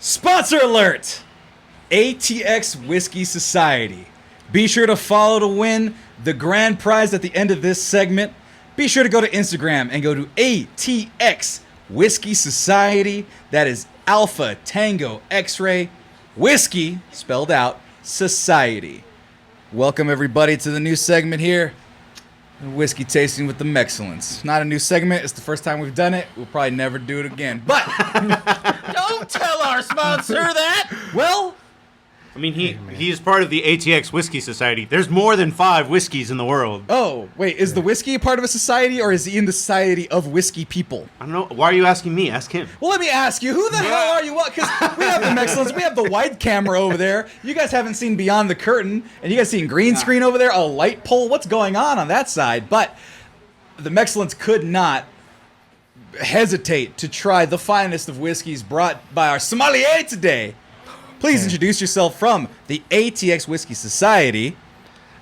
Sponsor alert! ATX Whiskey Society. Be sure to follow to win the grand prize at the end of this segment. Be sure to go to Instagram and go to ATX Whiskey Society. That is Alpha Tango X-Ray Whiskey, spelled out, Society. Welcome everybody to the new segment here. Whiskey tasting with the Mexcellence. Not a new segment. It's the first time we've done it. We'll probably never do it again. But don't tell our sponsor that. Well, I mean, he is part of the ATX Whiskey Society. There's more than 5 whiskeys in the world. oh, wait, is the whiskey a part of a society or is he in the society of whiskey people? I don't know. Why are you asking me? Ask him. Well, let me ask you, who the hell are you? What? Because we have the Mexcellence, we have the wide camera over there. You guys haven't seen beyond the curtain, and you guys seen green screen over there, a light pole. What's going on that side? But the Mexcellence could not hesitate to try the finest of whiskeys brought by our sommelier today. Please introduce yourself from the ATX Whiskey Society.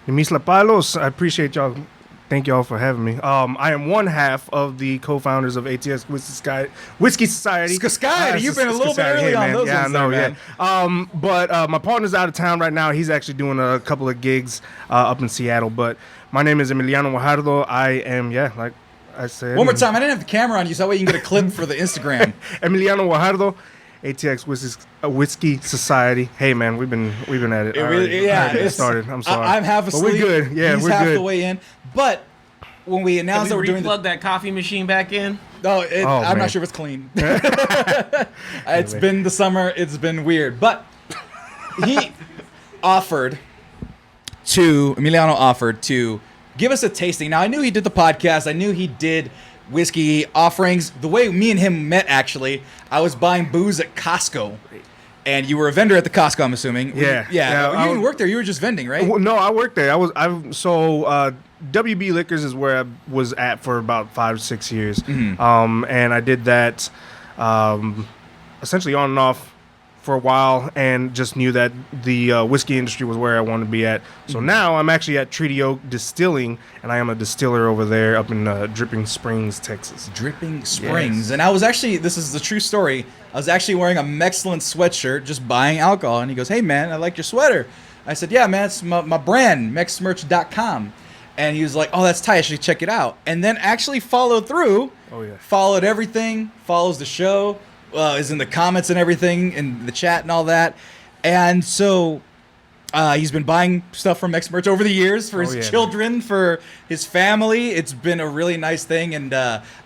Mis Lapalos, I appreciate y'all. Thank y'all for having me. I am one half of the co-founders of ATX Whiskey Society. Society, you've been a little bit early on those ones there, man. But my partner's out of town right now. He's actually doing a couple of gigs up in Seattle. But my name is Emiliano Guajardo. I am, like I said. One more time. I didn't have the camera on you, so that way you can get a clip for the Instagram. Emiliano Guajardo. ATX Whiskey Society. Hey man, we've been at it. It started. I'm sorry. I'm half asleep. But we're good. Yeah, He's we're half good. the way in. But when we announced that we're doing plug that coffee machine back in. I'm not sure if it's clean. It's been the summer. It's been weird. But Emiliano offered to give us a tasting. Now I knew he did the podcast. I knew he did whiskey offerings. The way me and him met, actually, I was buying booze at Costco, and you were a vendor at the Costco, I'm assuming. Yeah. You didn't work there. You were just vending, right? No, I worked there. WB Liquors is where I was at for about 5 or 6 years. Mm-hmm. And I did that essentially on and off for a while, and just knew that the whiskey industry was where I wanted to be at. So now I'm actually at Treaty Oak Distilling, and I am a distiller over there up in Dripping Springs, Texas. Dripping Springs. Yes. And I was actually, this is the true story, I was actually wearing a Mexcellence sweatshirt, just buying alcohol, and he goes, "Hey man, I like your sweater." I said, "Yeah man, it's my brand, mexmerch.com. And he was like, "Oh, that's tight, I should check it out." And then actually followed through, followed everything, follows the show, is in the comments and everything, in the chat and all that. And so he's been buying stuff from Mexmerch over the years for his children, for his family. It's been a really nice thing, and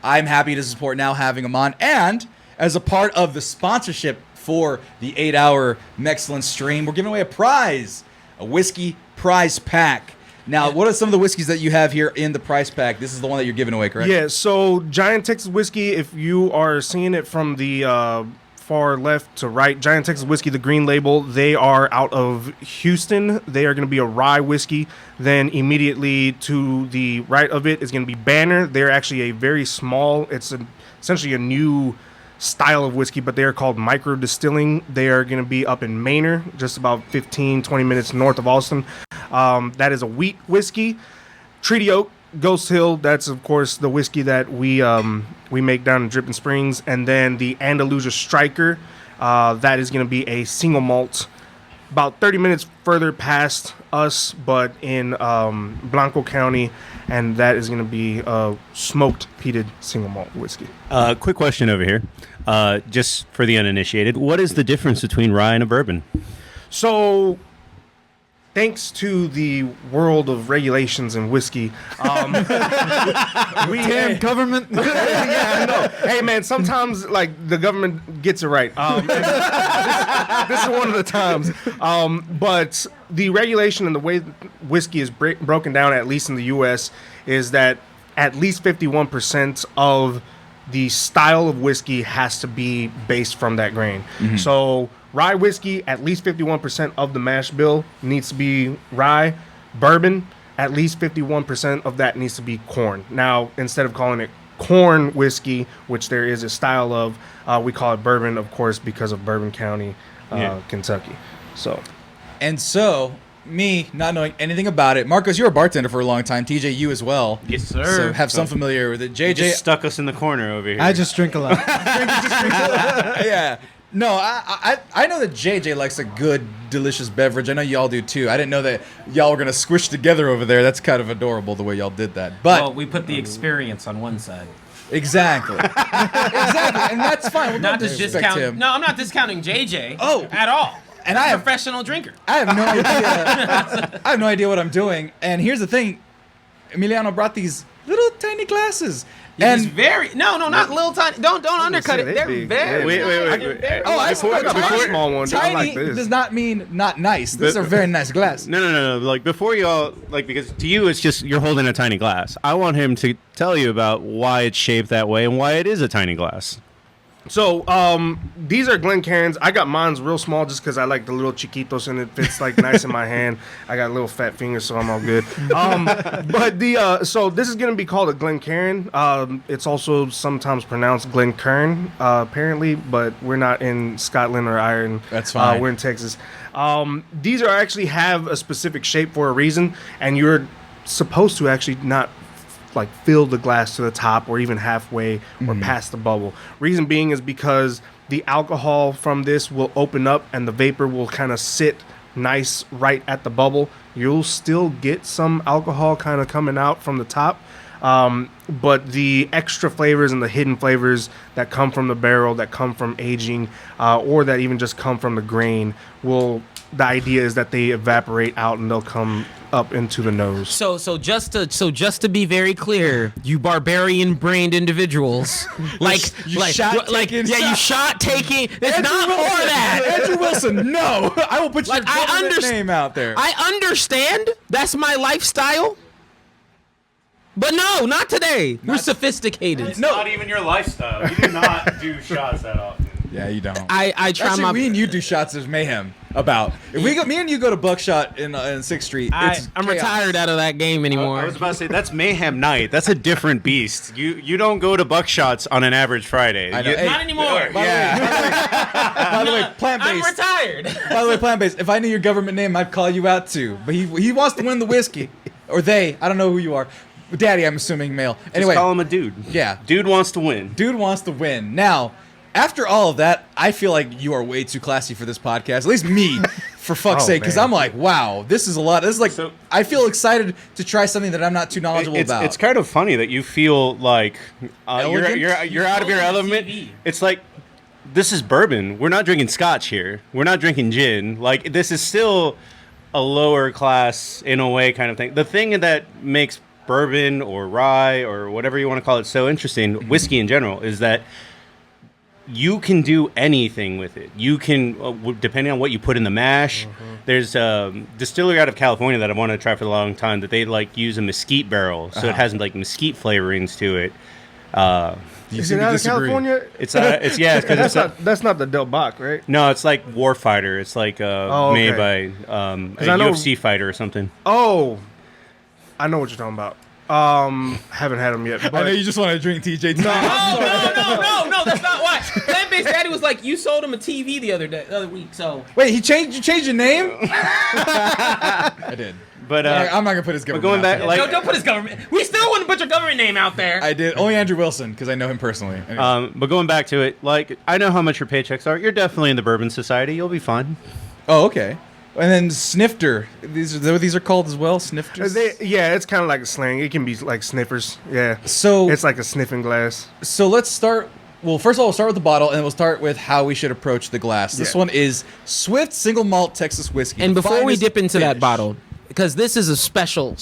I'm happy to support now having him on. And as a part of the sponsorship for the 8-hour Mexcellence stream, we're giving away a prize, a whiskey prize pack. Now, what are some of the whiskeys that you have here in the price pack? This is the one that you're giving away, correct? Yeah, so Giant Texas Whiskey, if you are seeing it from the far left to right, Giant Texas Whiskey, the green label, they are out of Houston. They are going to be a rye whiskey. Then immediately to the right of it is going to be Banner. They're actually a very small, essentially a new style of whiskey, but they're called micro distilling. They are going to be up in Manor, just about 15-20 minutes north of Austin. That is a wheat whiskey. Treaty Oak, Ghost Hill, that's of course the whiskey that we make down in Dripping Springs. And then the Andalusia Striker, that is going to be a single malt, about 30 minutes further past us, but in Blanco County, and that is going to be a smoked peated single malt whiskey. Quick question over here, just for the uninitiated. What is the difference between rye and a bourbon? So, thanks to the world of regulations and whiskey, damn government. Yeah, I know. Hey man, sometimes like the government gets it right. This is one of the times. But the regulation and the way whiskey is broken down, at least in the U.S., is that at least 51% of the style of whiskey has to be based from that grain. Mm-hmm. So rye whiskey, at least 51% of the mash bill needs to be rye. Bourbon, at least 51% of that needs to be corn. Now, instead of calling it corn whiskey, which there is a style of, we call it bourbon, of course, because of Bourbon County, Kentucky. So, me not knowing anything about it, Marcos, you're a bartender for a long time. TJ, you as well. Yes, sir. So have some familiarity with it. JJ just stuck us in the corner over here. I just drink a lot. Yeah. No, I know that JJ likes a good, delicious beverage. I know y'all do too. I didn't know that y'all were gonna squish together over there. That's kind of adorable the way y'all did that. But Well, we put the experience on one side. exactly, exactly, and that's fine. We're Not to disrespect discount. him. No, I'm not discounting JJ. Oh. At all. And I'm I a have- professional drinker. I have no idea. I have no idea what I'm doing. And here's the thing: Emiliano brought these little tiny glasses, It's and very not little tiny. Don't undercut say it. they They're big. very. Wait. They're very- oh, I Before- got before- tiny. small one, I Tiny like this. does not mean not nice. These are very nice glasses. No. Like before y'all, like because to you it's just you're holding a tiny glass. I want him to tell you about why it's shaped that way and why it is a tiny glass. So, these are Glencairns. I got mine's real small just because I like the little chiquitos and it fits like nice in my hand. I got little fat fingers, so I'm all good. But so this is gonna be called a Glencairn. It's also sometimes pronounced Glencairn, apparently, but we're not in Scotland or Ireland. That's fine. We're in Texas. These are actually have a specific shape for a reason, and you're supposed to actually not like fill the glass to the top or even halfway or past the bubble. Reason being is because the alcohol from this will open up and the vapor will kind of sit nice right at the bubble. You'll still get some alcohol kind of coming out from the top, but the extra flavors and the hidden flavors that come from the barrel, that come from aging, or that even just come from the grain the idea is that they evaporate out and they'll come up into the nose. So just to be very clear, you barbarian brained individuals, you shot taking you shot taking. It's not for that. Andrew Wilson, no. I will put your Like, I government underst- name out there. I understand that's my lifestyle, but no, not today. We're sophisticated. It's not even your lifestyle. You do not do shots that often. Yeah, you don't. I try Actually, my. me and you do shots. There's mayhem about. If me and you go to Buckshot in 6th Street, it's I'm chaos. retired out of that game anymore. I was about to say that's mayhem night. That's a different beast. You don't go to buckshots on an average Friday. I know. You- Hey, Not anymore. By the way, I'm plant-based. retired. By the way, plant-based. If I knew your government name, I'd call you out too. But he wants to win the whiskey, or they. I don't know who you are. Daddy, I'm assuming male. Anyway, Just call him a dude. yeah. Dude wants to win. Dude wants to win. Now, after all of that, I feel like you are way too classy for this podcast. At least me, for fuck's Oh, sake, because man. I'm like, wow, this is a lot. This is like, So- I feel excited to try something that I'm not too knowledgeable about. It's kind of funny that you feel like Elegant? you're out of your element. TV. It's like this is bourbon. We're not drinking scotch here. We're not drinking gin. Like this is still a lower class in a way kind of thing. The thing that makes bourbon or rye or whatever you want to call it so interesting, whiskey in general, is that you can do anything with it. You can, depending on what you put in the mash. There's a distillery out of California that I want to try for a long time that they like use a mesquite barrel, so it has like mesquite flavorings to it. Do you Is seem it to out of disagree? California? It's because That's not the Del Bach, right? no, it's like Warfighter. It's like made by a I know- UFC fighter or something. Oh, I know what you're talking about. Haven't had them yet. I know But you just want to drink TJ. No, that's not why. Plant-based Daddy was like, you sold him a TV the other week, so. Wait, you changed your name? I did. But I'm not gonna put his government. going out back, there. like- Don't put his government. We still wouldn't put your government name out there. I did. Only Andrew Wilson because I know him personally. Anyway. but going back to it, like I know how much your paychecks are. You're definitely in the Bourbon Society. You'll be fine. Oh, okay. And then snifter. These are called as well. Snifters. it's kind of like a slang. It can be like sniffers. Yeah. So It's like a sniffing glass. So let's start. Well, first of all, we'll start with the bottle, and then we'll start with how we should approach the glass. This Yeah. one is Swift Single Malt Texas Whiskey. And before we Finest dip into that finish. bottle, because this is a special,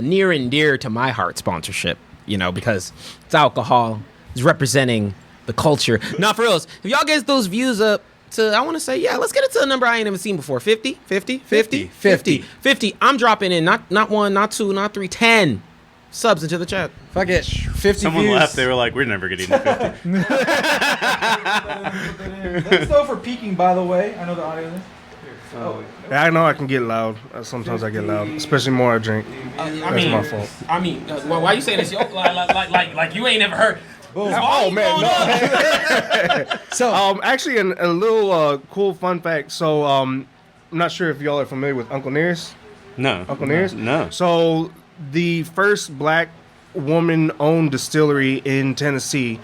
near and dear to my heart sponsorship, because it's alcohol, it's representing the culture. Not for reals. If y'all get those views up to, I want to say, yeah, let's get it to a number I ain't ever seen before. 50. I'm dropping in, not one, not two, not three, 10 subs into the chat. Fuck it. 50 Someone views. left. They were like, "We're never getting to 50." That's though for peaking, by the way. I know the audio is. Yeah, I know I can get loud. Sometimes I get loud, especially more I drink. That's my fault. Why you saying this? Like you ain't never heard. Oh man, no. So, Actually, a little cool fun fact. So, I'm not sure if y'all are familiar with Uncle Nearest. No, Uncle Nearest? No. So, the first black woman-owned distillery in Tennessee,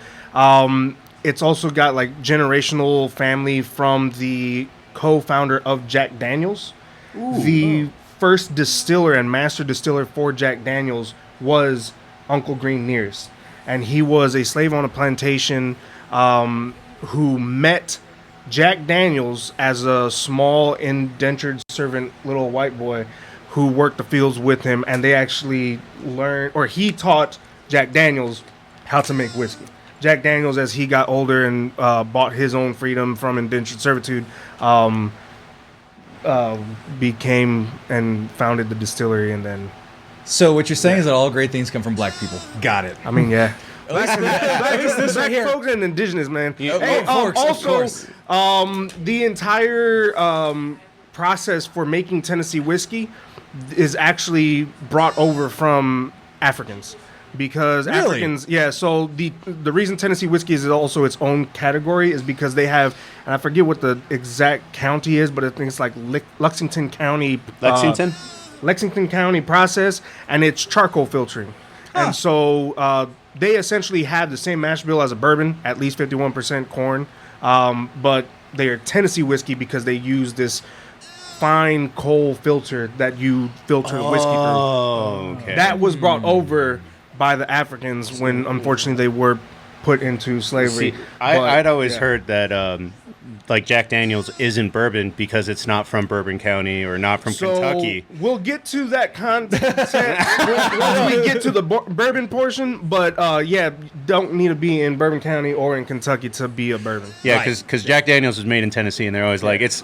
it's also got like generational family from the co-founder of Jack Daniels. The first distiller and master distiller for Jack Daniels was Uncle Green Nearest, and he was a slave on a plantation who met Jack Daniels as a small indentured servant little white boy who worked the fields with him, and they actually learned, or he taught Jack Daniels how to make whiskey. Jack Daniels, as he got older and bought his own freedom from indentured servitude, became and founded the distillery, and then So what you're saying is that all great things come from black people. Got it. I mean, yeah. This right here. Folks and indigenous, man. Yeah, of course. The entire process for making Tennessee whiskey is actually brought over from Africans. Because Really? Africans, yeah. So the reason Tennessee whiskey is also its own category is because they have, and I forget what the exact county is, but I think it's like Lexington County. Lexington County process, and it's charcoal filtering. And so they essentially have the same mash bill as a bourbon, at least 51% corn, but they are Tennessee whiskey because they use this fine coal filter that you filter whiskey through. Oh, okay. That was brought over by the Africans when, unfortunately, they were put into slavery. See, I'd always heard that like Jack Daniels isn't bourbon because it's not from Bourbon County or not from Kentucky. We'll get to that content once we get to the bourbon portion, but don't need to be in Bourbon County or in Kentucky to be a bourbon. Yeah, because Jack Daniels was made in Tennessee, and they're always like, it's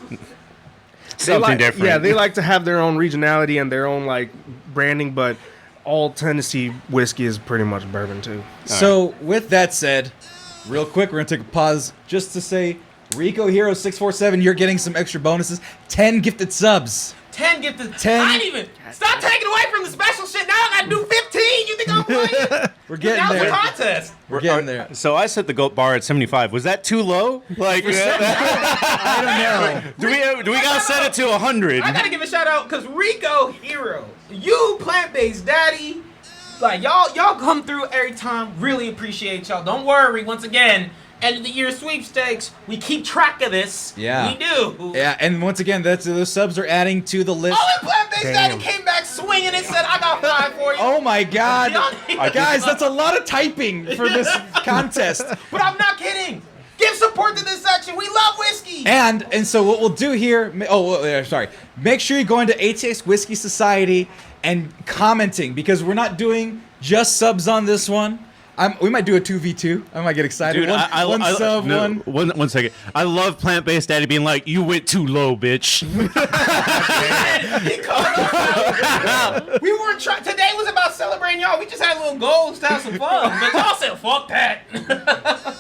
something different. Yeah, they like to have their own regionality and their own like branding, but all Tennessee whiskey is pretty much bourbon too. So with that said, real quick, we're gonna take a pause just to say, Rico Hero 647, you're getting some extra bonuses. 10 gifted subs. 10 gifted. 10. I ain't even. Stop taking away from the special shit. Now I gotta do 15. You think I'm playing? We're getting That was there. a contest. We're getting there. So I set the gold bar at 75. Was that too low? Like, I don't know. do we gotta set it to 100? I gotta give a shout out because Rico Hero, you plant-based daddy, like y'all come through every time. Really appreciate y'all. Don't worry. Once again, end of the year sweepstakes. We keep track of this. Yeah. we do. Yeah, and once again, those subs are adding to the list. Oh, and plant-based daddy came back swinging and said, "I got 5 for you." Oh my God, Y'all- guys, that's a lot of typing for this contest. But I'm not kidding. Give support to this section. We love whiskey. And so what we'll do here, make sure you go into ATX Whiskey Society and commenting, because we're not doing just subs on this one. We might do a 2v2. I might get excited. Dude, one second. I love plant-based daddy being like, you went too low, bitch. He called us out. We weren't trying. Today was about celebrating y'all. We just had little goals to have some fun. But y'all said, fuck that.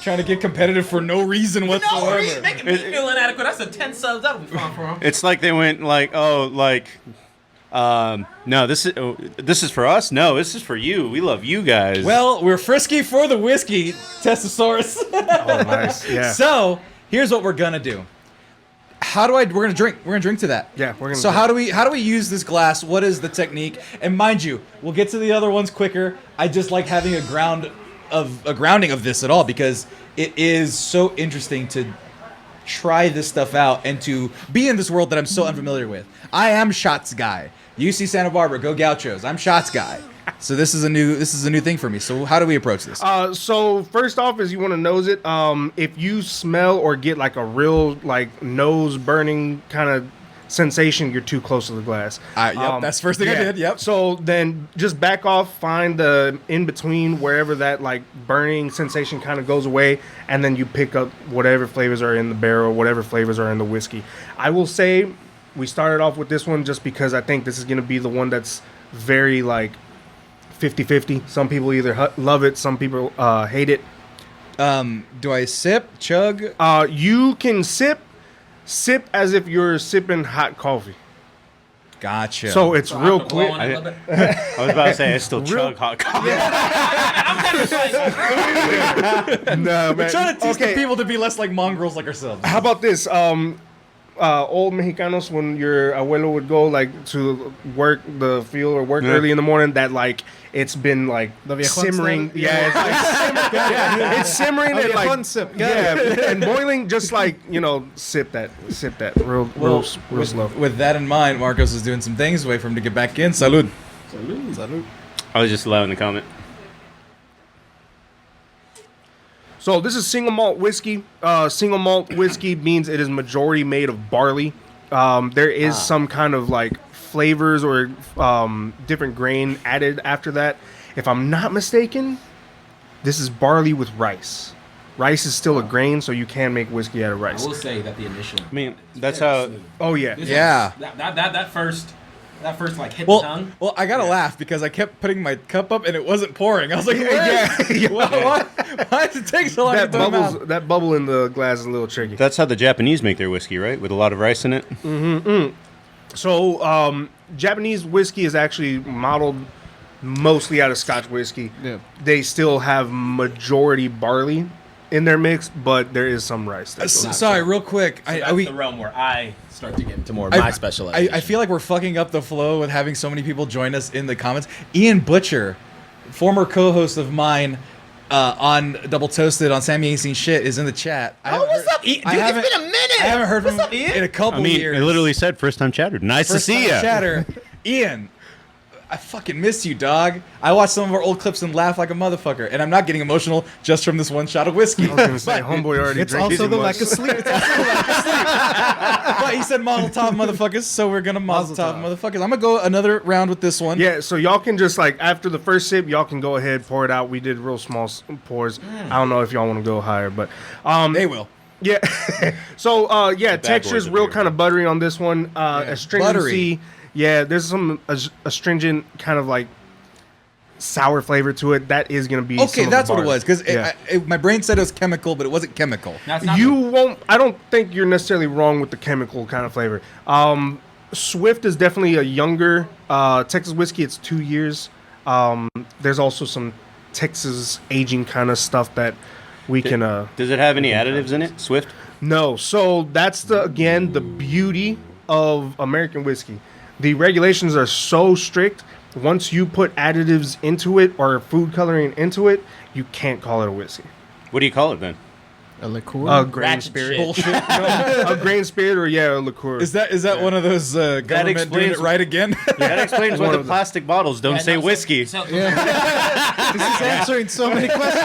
Trying to get competitive for no reason whatsoever. No reason. Making me feel inadequate. That's a 10 subs. That'll be fun for them. It's like they went like, no, this is for us. No, this is for you. We love you guys. Well, we're frisky for the whiskey, Testosaurus. Oh, nice. Yeah. So here's what we're gonna do. We're gonna drink. We're gonna drink to that. Yeah, we're gonna. So drink. how do we use this glass? What is the technique? And mind you, we'll get to the other ones quicker. I just like having a grounding of this at all, because it is so interesting to try this stuff out and to be in this world that I'm so unfamiliar with. I am shots guy. UC Santa Barbara, go Gauchos. I'm shots guy. So this is a new thing for me. So how do we approach this? So first off is you want to nose it. If you smell or get like a real like nose burning kind of sensation, you're too close to the glass. Yep, that's the first thing I did. Yep. So then just back off, find the in between wherever that like burning sensation kind of goes away, and then you pick up whatever flavors are in the barrel, whatever flavors are in the whiskey. I will say we started off with this one just because I think this is going to be the one that's very like 50-50. Some people either love it, some people hate it. Do I sip, chug? You can sip as if you're sipping hot coffee. Gotcha. So it's So real I'm blowing quick. a little bit. I was about to say, I still chug hot coffee. I'm kind of like, No, man. we're trying to teach the Okay, people to be less like mongrels like ourselves. how about this? old Mexicanos, when your abuelo would go like to work the field or work early in the morning, that like it's been like The viejon simmering. style? Yeah, it's like it's simmering and like Viejon sip. Got yeah, and boiling. Just like sip that real slow. With that in mind, Marcos is doing some things. Wait for him to get back in. Salud. I was just allowing the comment. So this is single malt whiskey. Single malt whiskey means it is majority made of barley. There is some kind of like flavors or different grain added after that. If I'm not mistaken, this is barley with rice. Rice is still a grain, so you can make whiskey out of I rice. will say that the initial. I mean, that's how. Oh yeah. Yeah. That first like hit the tongue. Well, I gotta laugh because I kept putting my cup up and it wasn't pouring. I was like, Yeah. why does it take so long to come out? That bubble in the glass is a little tricky. That's how the Japanese make their whiskey, right? With a lot of rice in it. So, Japanese whiskey is actually modeled mostly out of Scotch whiskey. Yeah. They still have majority barley in their mix, but there is some rice. That goes. Sorry, real quick. So that's the realm where I start to get into more of I- my specialization. I feel like we're fucking up the flow with having so many people join us in the comments. Ian Butcher, former co-host of mine on Double Toasted on Sammy Ain't Seen Shit, is in the chat. what's up, Ian? Dude, it's been a minute. I haven't heard from What's up, him Ian? in a couple I mean, years. it literally said first time chatter. Nice First to see time you. chatter. Ian, I fucking miss you, dog. I watched some of our old clips and laugh like a motherfucker, and I'm not getting emotional just from this one shot of whiskey. I was gonna say, homeboy already It's drank also too the much. lack of sleep. But he said Mazel Tov, motherfuckers, so we're gonna Mazel Mazel Tov, tov. motherfuckers. I'm gonna go another round with this one. Yeah, so y'all can just like after the first sip, y'all can go ahead pour it out. We did real small pours. I don't know if y'all want to go higher, but They will. yeah. So yeah, bad texture's boys of real beer. kind of buttery on this one. Astringency. Yeah, there's some astringent kind of like sour flavor to it. That is gonna be Okay, some that's of what the it was. Because Yeah. my brain said it was chemical, but it wasn't chemical. That's not You won't. I don't think you're necessarily wrong with the chemical kind of flavor. Swift is definitely a younger Texas whiskey. It's 2 years. There's also some Texas aging kind of stuff that we can. Does it have any additives in it? Swift? No, so that's the beauty of American whiskey. The regulations are so strict. Once you put additives into it or food coloring into it, you can't call it a whiskey. What do you call it then? A liqueur. A grain Ratchet spirit. shit. Bullshit. A grain spirit or a liqueur. Is that one of those government doing explains- it right again? That explains why One the of the- plastic bottles don't say whiskey. So, This is answering so many questions.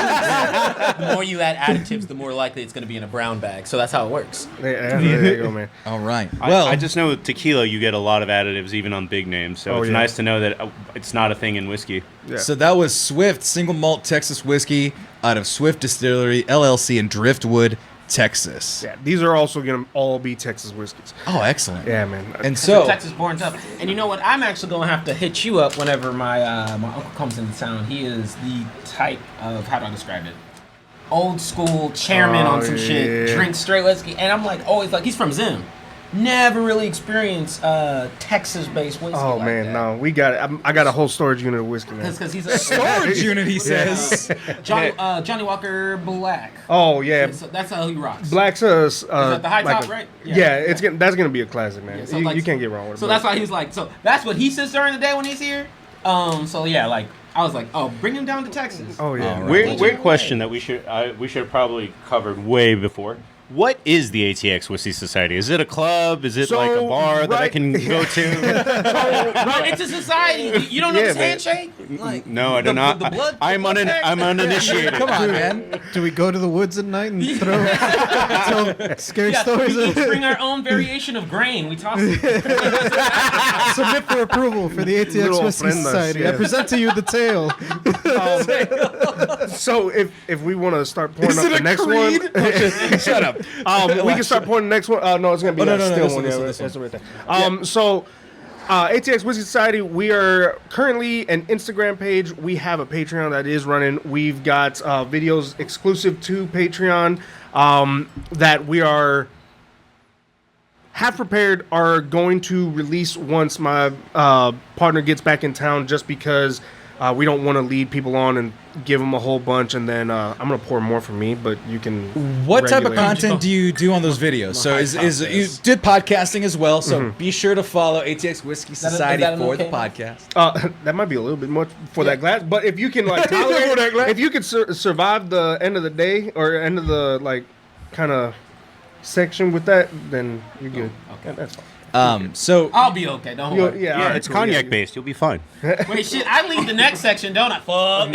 the more you add additives, the more likely it's going to be in a brown bag. So that's how it works. There you go, man. All right. Well, I just know with tequila you get a lot of additives even on big names, so Oh, it's yeah. nice to know that it's not a thing in whiskey. Yeah. so that was Swift single malt Texas whiskey out of Swift Distillery LLC in Driftwood, Texas. Yeah, these are also gonna all be Texas whiskeys. Oh, excellent. Yeah, man. And So so, Texas born up. And you know what? I'm actually going to have to hit you up whenever my uncle comes into town. He is the type of, how do I describe it? Old school chairman on some shit, yeah. drinks straight whiskey. And I'm like, always like, he's from Zim. Never really experienced Texas-based whiskey. Oh like man, that. no, we got it. I got a whole storage unit of whiskey, man. Because he's a storage unit, he says. Johnny Walker Black. Oh yeah, So that's how he rocks. Black's that the high like top, right? Yeah, Yeah. it's that's gonna be a classic, man. Yeah, so you, like- you can't get wrong with it. So that's why he's like, so that's what he says during the day when he's here. So yeah, like I was like, oh, bring him down to Texas. Oh yeah, All right. Weird question that we should have probably covered way before. What is the ATX Whiskey Society? Is it a club? Is it So, like a bar that I right- can go to? Bro, it's a society. You don't know Yeah, this man. handshake? Like, No, I do not. The blood, I'm uninitiated. Come on, man. Do we go to the woods at night and tell scary Yeah, stories? we each bring our own variation of grain. We toss it. Submit for approval for the ATX Little Whiskey ofrendas, Society. I yeah. present to you the tale. So if we want to start pouring Is up it the a next creed? one, shut up. We can start pouring the next one. No, it's gonna be Oh, no, that no, still this one. one, Yeah, this one, that's right there. So. ATX Whiskey Society, we are currently an Instagram page. We have a Patreon that is running. We've got videos exclusive to Patreon that we are half prepared are going to release once my partner gets back in town, just because We don't want to lead people on and give them a whole bunch, and then I'm gonna pour more for me. But you can. What type of regulate. content do you do on those videos? So is you did podcasting as well? So be sure to follow ATX Whiskey Society for the podcast. That might be a little bit much for that glass, but if you can like tolerate, if you can survive the end of the day or end of the like kind of section with that, then you're good. Okay, that's fine. So I'll be okay. Don't worry. Yeah, all Yeah, right, it's cool, cognac yeah. based. You'll be fine. Wait, shit. I leave the next section, don't I? Fuck.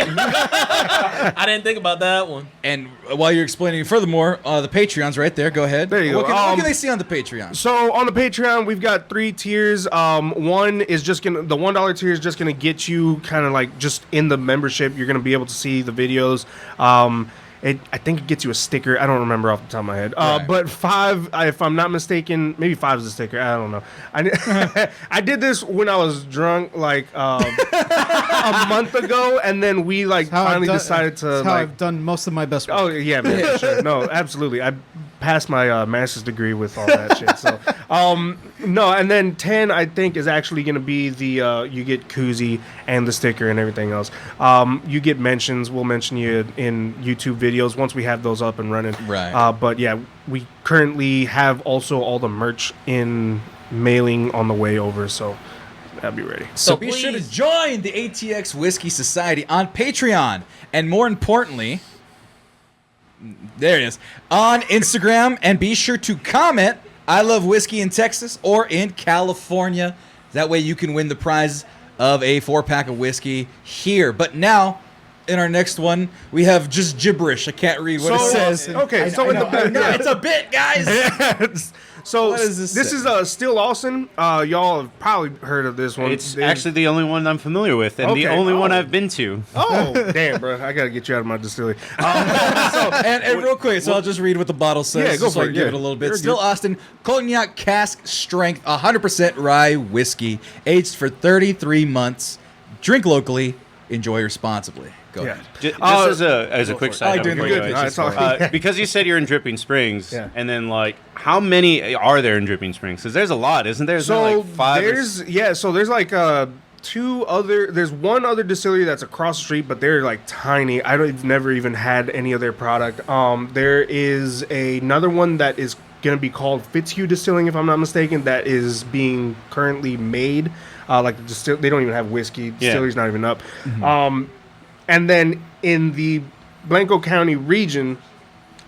I didn't think about that one. and while you're explaining furthermore, the Patreon's right there. Go ahead. There you What go. can they see on the Patreon? So on the Patreon, we've got 3 tiers. One is just the $1 tier is just gonna get you kind of like just in the membership. You're gonna be able to see the videos. I think it gets you a sticker. I don't remember off the top of my head. Right. But 5, if I'm not mistaken, maybe 5 is a sticker. I don't know. I did this when I was drunk, like a month ago, and then we like finally decided to. That's how like, I've done most of my best work. Oh yeah, man. For sure. No, absolutely. I passed my master's degree with all that shit. So, no, and then 10 I think is actually going to be the you get koozie and the sticker and everything else. You get mentions. We'll mention you in YouTube videos once we have those up and running. Right. But yeah, we currently have also all the merch in mailing on the way over. So that'll be ready. So So be sure to please- join the ATX Whiskey Society on Patreon. And more importantly, there it is, on Instagram. And be sure to comment, I love whiskey in Texas or in California. That way you can win the prize of a 4-pack of whiskey here. But now, in our next one, we have just gibberish. I can't read what it says. Okay, so in the back, No, it's a bit, guys. So What does this this say? is Still Austin. Y'all have probably heard of this one. It's actually the only one I'm familiar with, and the Okay. only one Oh. I've been to. Oh, damn, bro. I got to get you out of my distillery. And real quick, so I'll just read what the bottle says. Yeah, go just so for I it, can give yeah. it a little bit. You're Still good. Austin Cognac Cask Strength, 100% rye whiskey, aged for 33 months. Drink locally, enjoy responsibly. Go Yeah. ahead. Just as a quick I side like note doing before the you good go, things. All right, sorry. because you said you're in Dripping Springs, Yeah. and then like how many are there in Dripping Springs? Because there's a lot, isn't there? Isn't there So like 5 or there's like there's one other distillery that's across the street, but they're like tiny. I've never even had any of their product. There is another one that is gonna be called Fitzhugh Distilling, if I'm not mistaken, that is being currently made. Like they don't even have whiskey. Distillery's not even up. And then in the Blanco County region,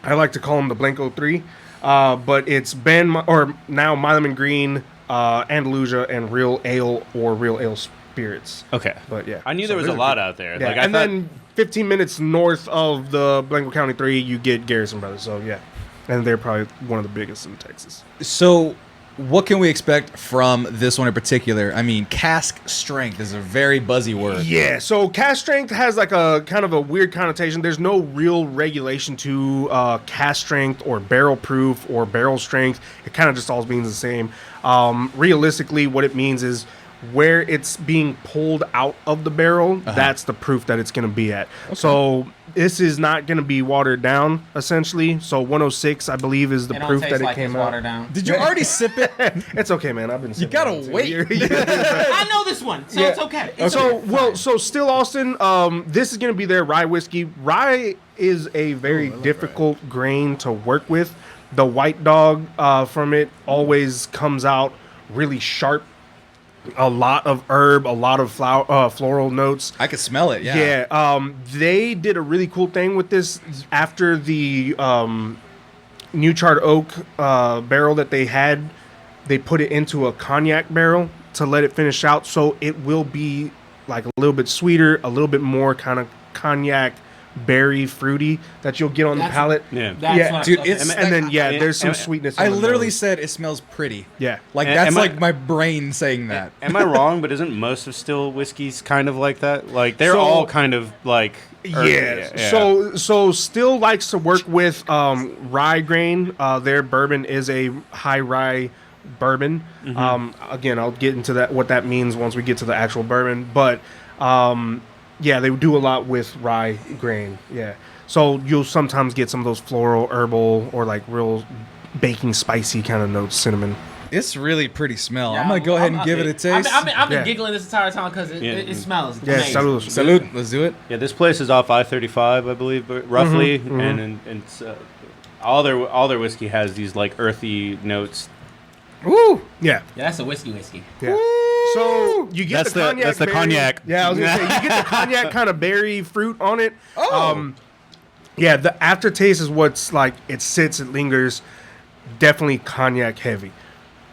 I like to call them the Blanco 3, but it's now Milam and Green, Andalusia, and Real Ale or Real Ale Spirits. Okay, But yeah, I knew So there was a there's lot out there. Yeah, Like, and then 15 minutes north of the Blanco County 3, you get Garrison Brothers. So yeah, and they're probably one of the biggest in Texas. So, what can we expect from this one in particular? I mean, cask strength is a very buzzy word. Yeah, so cask strength has like a kind of a weird connotation. There's no real regulation to cask strength or barrel proof or barrel strength. It kind of just all means the same. Realistically, what it means is where it's being pulled out of the barrel, that's the proof that it's going to be at. So this is not going to be watered down, essentially. So 106, I believe, is the It don't proof taste that it like came it's out. watered down. Did you already sip it? It's okay, man. I've been. You gotta wait. I know this one, so it's okay. It's So, okay. so Still Austin, this is going to be their rye whiskey. Rye is a very difficult grain to work with. The white dog from it always comes out really sharp. A lot of herb, a lot of floral notes. I could smell it, yeah. Yeah, they did a really cool thing with this after the New Charred Oak barrel that they had. They put it into a cognac barrel to let it finish out, so it will be like a little bit sweeter, a little bit more kind of cognac, berry, fruity that you'll get on the That's- palate. yeah. Yeah, what dude, I- it's- And then there's some Am- sweetness. I on the literally nose. said it smells pretty. Yeah. Like, A- that's am I- like my brain saying that. Am I wrong? But isn't most of still whiskeys kind of like that? Like they're So- all kind of like earthy, Yeah. So Still likes to work with rye grain. Their bourbon is a high rye bourbon. Again, I'll get into what that means once we get to the actual bourbon. But yeah, they do a lot with rye grain. Yeah. So you'll sometimes get some of those floral, herbal, or like real baking, spicy kind of notes, cinnamon. It's really pretty smell. Yeah, I'm gonna go ahead and give it a taste. I've been Yeah. giggling this entire time because it smells Yeah, amazing. salud. Salud. Let's do it. Yeah, this place is off I-35, I believe, but roughly, and it's, all their whiskey has these like earthy notes. Woo! Yeah. Yeah, that's a whiskey. Yeah. So you get That's the cognac. that's the berry- cognac. Yeah, I was gonna say you get the cognac kind of berry fruit on it. Oh. Yeah, the aftertaste is what's like it sits, it lingers. Definitely cognac heavy.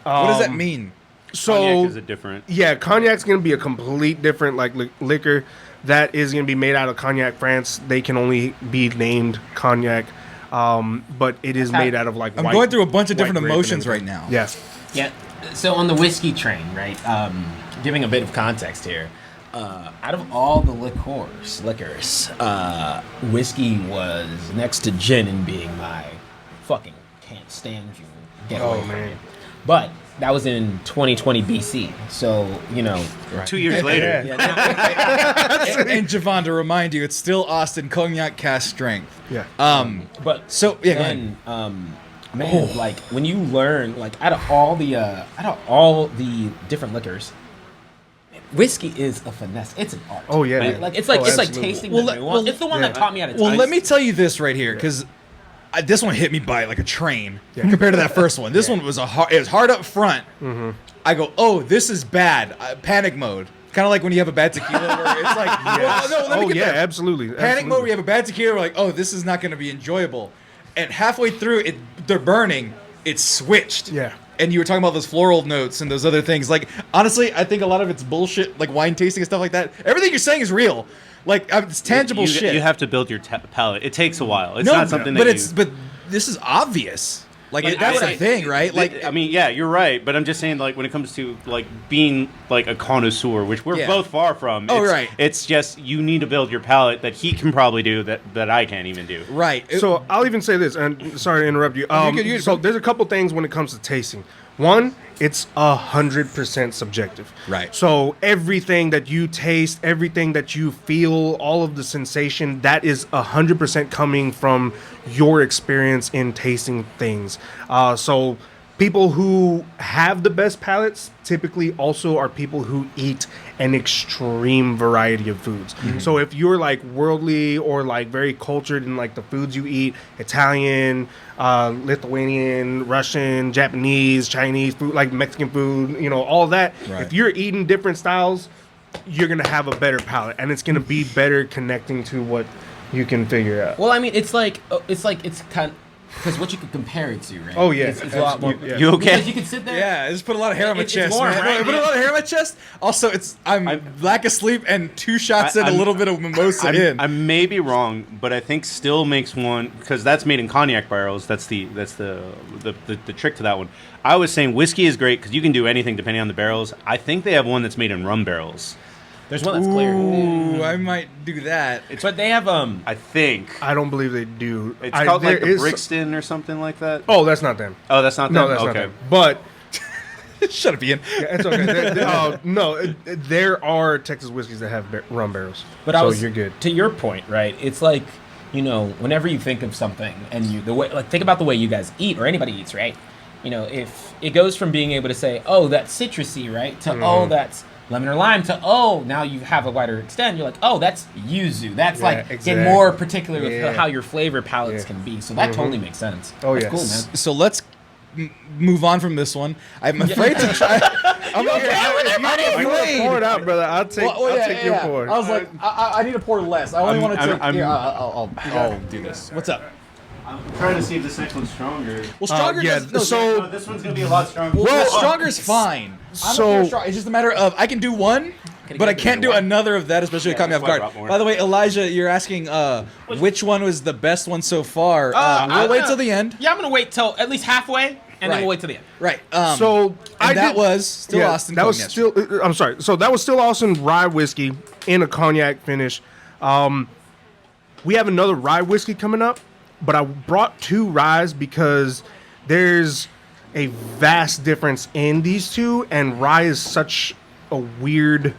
What does that mean? So Cognac is a different. yeah, cognac's gonna be a complete different like liquor that is gonna be made out of Cognac France. They can only be named cognac, but it is made out of like. I'm white- going through a bunch of white different grape and emotions right everything. now. Yes. Yeah. So on the whiskey train, right? Giving a bit of context here. Out of all the liquors, whiskey was next to gin in being my fucking can't stand you. Get away from man. me. But that was in 2020 BC. So, 2 years later. And Javon, to remind you, it's still Austin Cognac cast strength. Yeah. but So yeah, go ahead. then, man, like when you learn, like out of all the different liquors, whiskey is a finesse. It's an art. Oh, yeah, right? man. Like it's like absolutely. tasting Well, the let- nuance. well, It's the one that taught me how to taste. Well, let me tell you this right here, because this one hit me by like a train compared to that first one. This one was it was hard up front. I go, oh, this is bad. Panic mode. Kind of like when you have a bad tequila where it's like, well, no, let me Oh get yeah, there. absolutely. Panic absolutely. mode where you have a bad tequila, we're like, oh, this is not going to be enjoyable. And halfway through, they're burning. It's switched. Yeah. And you were talking about those floral notes and those other things. Like, honestly, I think a lot of it's bullshit, like wine tasting and stuff like that. Everything you're saying is real. Like, it's tangible shit. You have to build your palate. It takes a while. It's not something but that but this is obvious. Like, Like, that's I- the thing, right? Like, I mean, yeah, you're right, but I'm just saying, like, when it comes to like being like a connoisseur, which we're Yeah. both far from. Oh, it's, right. It's just you need to build your palate that he can probably do that I can't even do. right. So I'll even say this, and sorry to interrupt you. you're good, So there's a couple things when it comes to tasting. One, it's 100% subjective. Right. So everything that you taste, everything that you feel, all of the sensation, that is 100% coming from your experience in tasting things. So people who have the best palates typically also are people who eat an extreme variety of foods. So if you're like worldly or like very cultured in like the foods you eat, Italian, Lithuanian, Russian, Japanese, Chinese food, like Mexican food, all that. Right. If you're eating different styles, you're gonna have a better palate, and it's gonna be better connecting to what you can figure out. Well, I mean, it's kind because what you could compare it to, right? Oh yeah, it's a lot more. absolutely, yeah. You okay? Because you can sit there. yeah, I just put a lot of hair on my It's chest. warm, man. right? I put a lot of hair on my chest. Also, I'm lack of sleep and 2 shots and a I'm- little bit of mimosa in. I may be wrong, but I think still makes one because that's made in cognac barrels. That's the trick to that one. I was saying whiskey is great because you can do anything depending on the barrels. I think they have one that's made in rum barrels. There's one that's clear. Ooh, I might do that. But they have I think I don't believe they do. it's called like there the is- Brixton or something like that. Oh, that's not them. Oh, that's not No, them? that's not okay. them. But Shut up, Ian. yeah, it's okay. There are Texas whiskeys that have rum barrels. But so you're good. To your point, right? It's like, whenever you think of something and think about the way you guys eat or anybody eats, right? If it goes from being able to say, oh, that's citrusy, right? To, oh, that's lemon or lime, to, oh, now you have a wider extent. You're like, oh, that's yuzu. That's Yeah, get exactly. more particular with Yeah. how your flavor palettes Yeah. can be. So that totally makes sense. Oh, That's yeah. cool, man. So let's move on from this one. I'm afraid to try. I'm If you want to pour it out, brother, I'll take your pour. I was like, I need to pour less. I only want to take. I'm- Here, I'll do this. What's up? I'm trying to see if this next one's stronger. Well, stronger. yeah, does, no, so- Oh, this one's gonna be a lot stronger. well, stronger's fine. so- It's just a matter of I can do one, but I can't do another of that, especially it caught me off that's why I guard. brought more. By the way, Elijah, you're asking which one was the best one so far. I'm We'll wait gonna- till the end. Yeah, I'm going to wait till at least halfway, and then Right. we'll wait till the end. Right. So and that was still Austin. That was Cognac. still. I'm sorry. So that was still Austin rye whiskey in a cognac finish. We have another rye whiskey coming up, but I brought 2 ryes because there's a vast difference in these two, and rye is such a weird.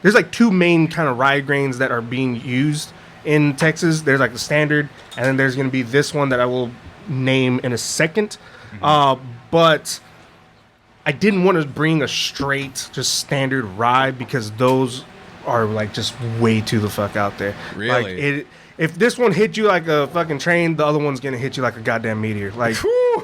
There's like 2 main kind of rye grains that are being used in Texas. There's like the standard, and then there's going to be this one that I will name in a second. But I didn't want to bring a straight, just standard rye because those are like just way too the fuck out there. Really? Like if this one hit you like a fucking train, the other one's gonna hit you like a goddamn meteor. Like,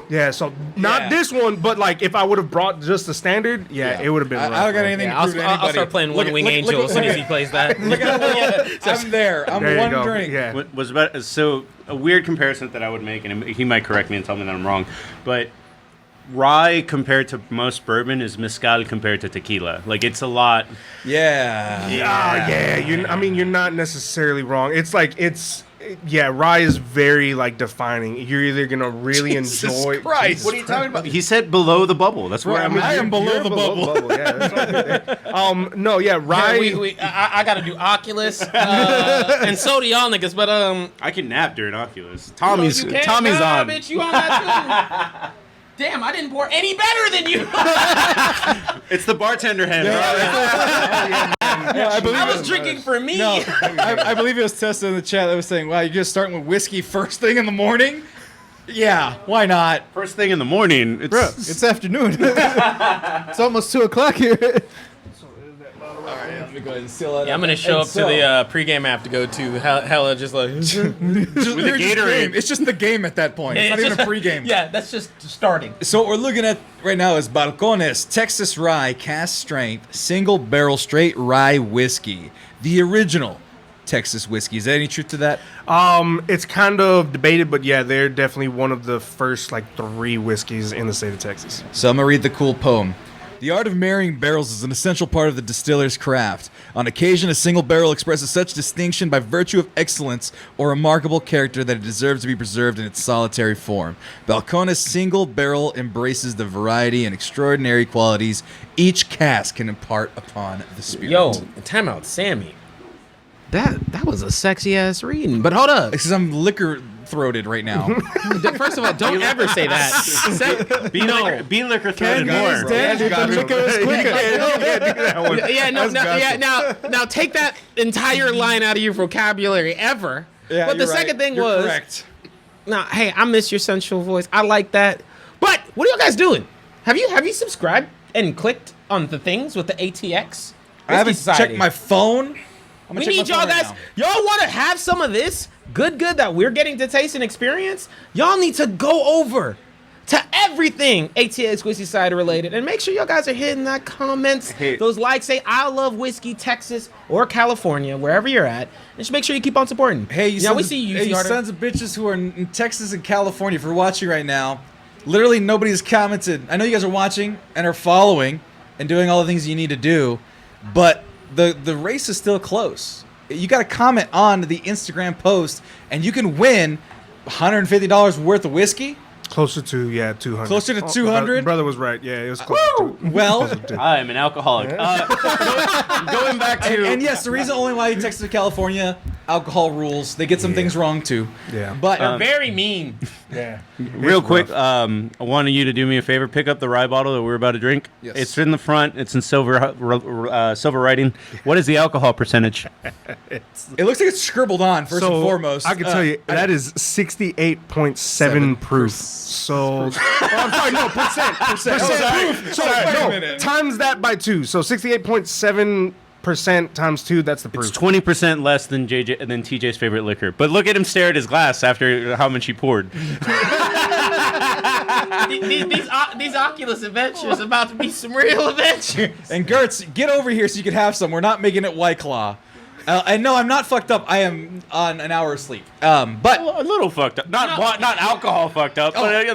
yeah. So not this one, but like if I would have brought just the standard, it would have been. I don't got anything to prove to anybody. I'll start playing One Wing Angel as soon as he plays that. I'm there. I'm There you one go. drink. Yeah. What was about so a weird comparison that I would make, and he might correct me and tell me that I'm wrong, but rye compared to most bourbon is mezcal compared to tequila. Like it's a lot. Yeah. You're not necessarily wrong. It's like rye is very like defining. You're either gonna really enjoy. Christ. What are you talking about? He said below the bubble. That's where I am below You're the bubble. Yeah, that's all good there. No, yeah, rye. I got to do Oculus, and so do y'all niggas. But I can nap during Oculus. you Tommy's can't. Tommy's Nah, on. Bitch, you on that too? Damn, I didn't pour any better than you. It's the bartender hand. I was drinking for me. No, I believe it was Tessa in the chat that was saying, wow, you're just starting with whiskey first thing in the morning? Yeah, why not? First thing in the morning. It's, Bro, it's afternoon. It's almost 2 o'clock here. Let me go ahead and seal that Yeah, I'm gonna show up to the pregame I have to go to. Hella just like with a Gatorade. It's just the game at that point. It's not even a pregame. Yeah, that's just starting. So what we're looking at right now is Balcones Texas Rye Cast Strength Single Barrel Straight Rye Whiskey, the original Texas whiskey. Is there any truth to that? It's kind of debated, but yeah, they're definitely one of the first like 3 whiskeys in the state of Texas. So I'm gonna read the cool poem. The art of marrying barrels is an essential part of the distiller's craft. On occasion, a single barrel expresses such distinction by virtue of excellence or remarkable character that it deserves to be preserved in its solitary form. Balcones' single barrel embraces the variety and extraordinary qualities each cask can impart upon the spirit. Yo, time out, Sammy. That was a sexy ass reading. But hold up. Because I'm liquor throated right now. First of all, don't ever say that. Be liquor throated He's more. dead. The liquor is quicker. Yeah, now take that entire line out of your vocabulary ever. Yeah, but the you're right. second thing You're was, correct. nah, hey, I miss your sensual voice. I like that. But what are you guys doing? Have you subscribed and clicked on the things with the ATX? I haven't Society? checked my phone. I'm We gonna check need my y'all phone right guys. now. Y'all want to have some of this good that we're getting to taste and experience? Y'all need to go over to everything ATX Whiskey Cider related and make sure y'all guys are hitting that comments, those likes. Say I love whiskey, Texas or California, wherever you're at, and just make sure you keep on supporting. Hey, you, yeah, we sons, see you. hey, you Carter. sons of bitches who are in Texas and California, if you're watching right now, literally nobody's commented. I know you guys are watching and are following and doing all the things you need to do, but the race is still close. You got to comment on the Instagram post, and you can win $150 worth of whiskey. Closer to 200. Closer to 200? Brother was right. Yeah, it was close. Well, I am an alcoholic. Going back to and yes, the reason only why you texted to California, alcohol rules. They get some things wrong too. Yeah. But They're very mean. Yeah. real quick, I wanted you to do me a favor. Pick up the rye bottle that we're about to drink. Yes. It's in the front. It's in silver writing. What is the alcohol percentage? it looks like it's scribbled on first and foremost. I can tell you that is 68.7 proof. So, I'm sorry, no, percent proof. So, Wait a no, minute. times that by 2. So 68.7% times 2, that's the proof. It's 20% less than TJ's favorite liquor. But look at him stare at his glass after how much he poured. These Oculus adventures about to be some real adventures. And Gertz, get over here so you can have some. We're not making it White Claw. And no, I'm not fucked up. I am on an hour of sleep. But A little fucked up. Not alcohol fucked up. I'm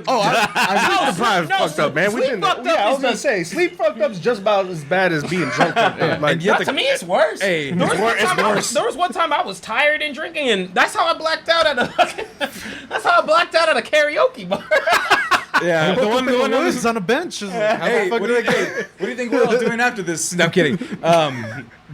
Deprived fucked up, man. We've sleep been fucked up I was is gonna the- say sleep fucked up's just about as bad as being drunk fucked up. Like, and yet To me, it's worse. Hey, There was, one it's time worse. there was one time I was tired and drinking, and that's how I blacked out at a karaoke bar. yeah, the one that was is on a bench. Hey, what do you think we're all doing after this? No, I'm kidding.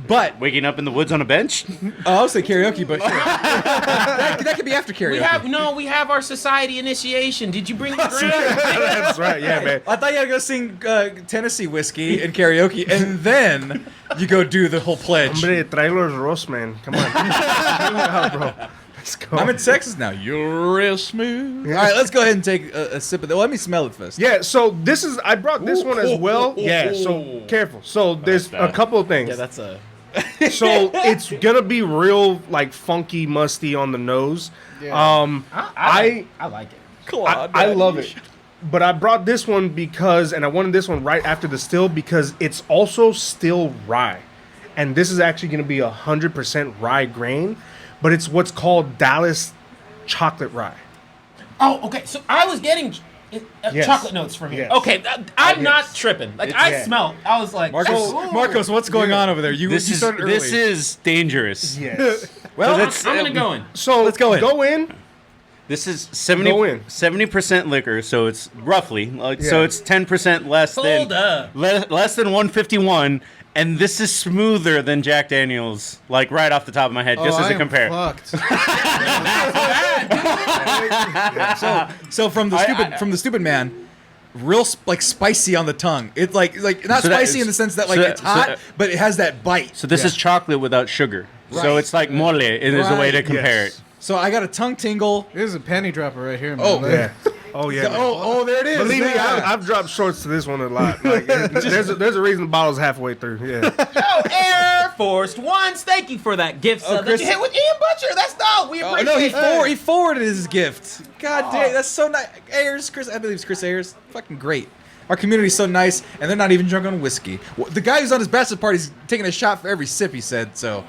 But Waking up in the woods on a bench? I'll say karaoke, but sure. that could be after karaoke. We have our society initiation. Did you bring the drink? that's right, yeah, man. I thought you had to go sing Tennessee whiskey and karaoke, and then you go do the whole pledge. Hombre, trailers roast, man. Come on. Bro. Let's go. I'm in Texas now. You're real smooth. All right, let's go ahead and take a sip of that. Well, let me smell it first. Yeah, so I brought this one as well. Yeah, so careful. So there's a couple of things. Yeah, that's a. So it's gonna be real like funky, musty on the nose. Yeah. I like it. I love it. But I brought this one because, and I wanted this one right after the still because it's also still rye. And this is actually going to be 100% rye grain, but it's what's called Dallas Chocolate Rye. Oh, okay. So I was getting Yes. chocolate notes from here. Yes. Okay, I'm not Yes. tripping. Like Yeah. smelled. I was like, Marcos, what's going on over there? You started early. This is dangerous. Yes. well, I'm gonna go in. So Let's go in. Go in. This is Go in. 70% liquor, so it's roughly like so Yeah. it's 10% less Hold than up. less than 151, and this is smoother than Jack Daniel's. Like right off the top of my head, just as a compare. Fucked. so from the stupid man, real like spicy on the tongue. It's like not So that spicy is- in the sense that like so it's that- hot, so that- but it has that bite. So this is chocolate without sugar. So Right. it's like mole. It is a way to Right. compare Yes. it. So I got a tongue tingle. Here's a panty dropper right here, man. Oh, Look. Yeah. Oh yeah. man. Oh, there it is. Believe me, Yeah. I've dropped shorts to this one a lot. Like, there's a reason the bottle's halfway through. Yeah. Oh, Air Force Ones. Thank you for that gift sub that Chris- you hit with Ian Butcher. That's dope. We Oh, appreciate no, it. he forwarded his gift. God dang, that's so nice. Chris, I believe it's Chris Ayers. Fucking great. Our community's so nice, and they're not even drunk on whiskey. The guy who's on his bachelor party's taking a shot for every sip, he said. So,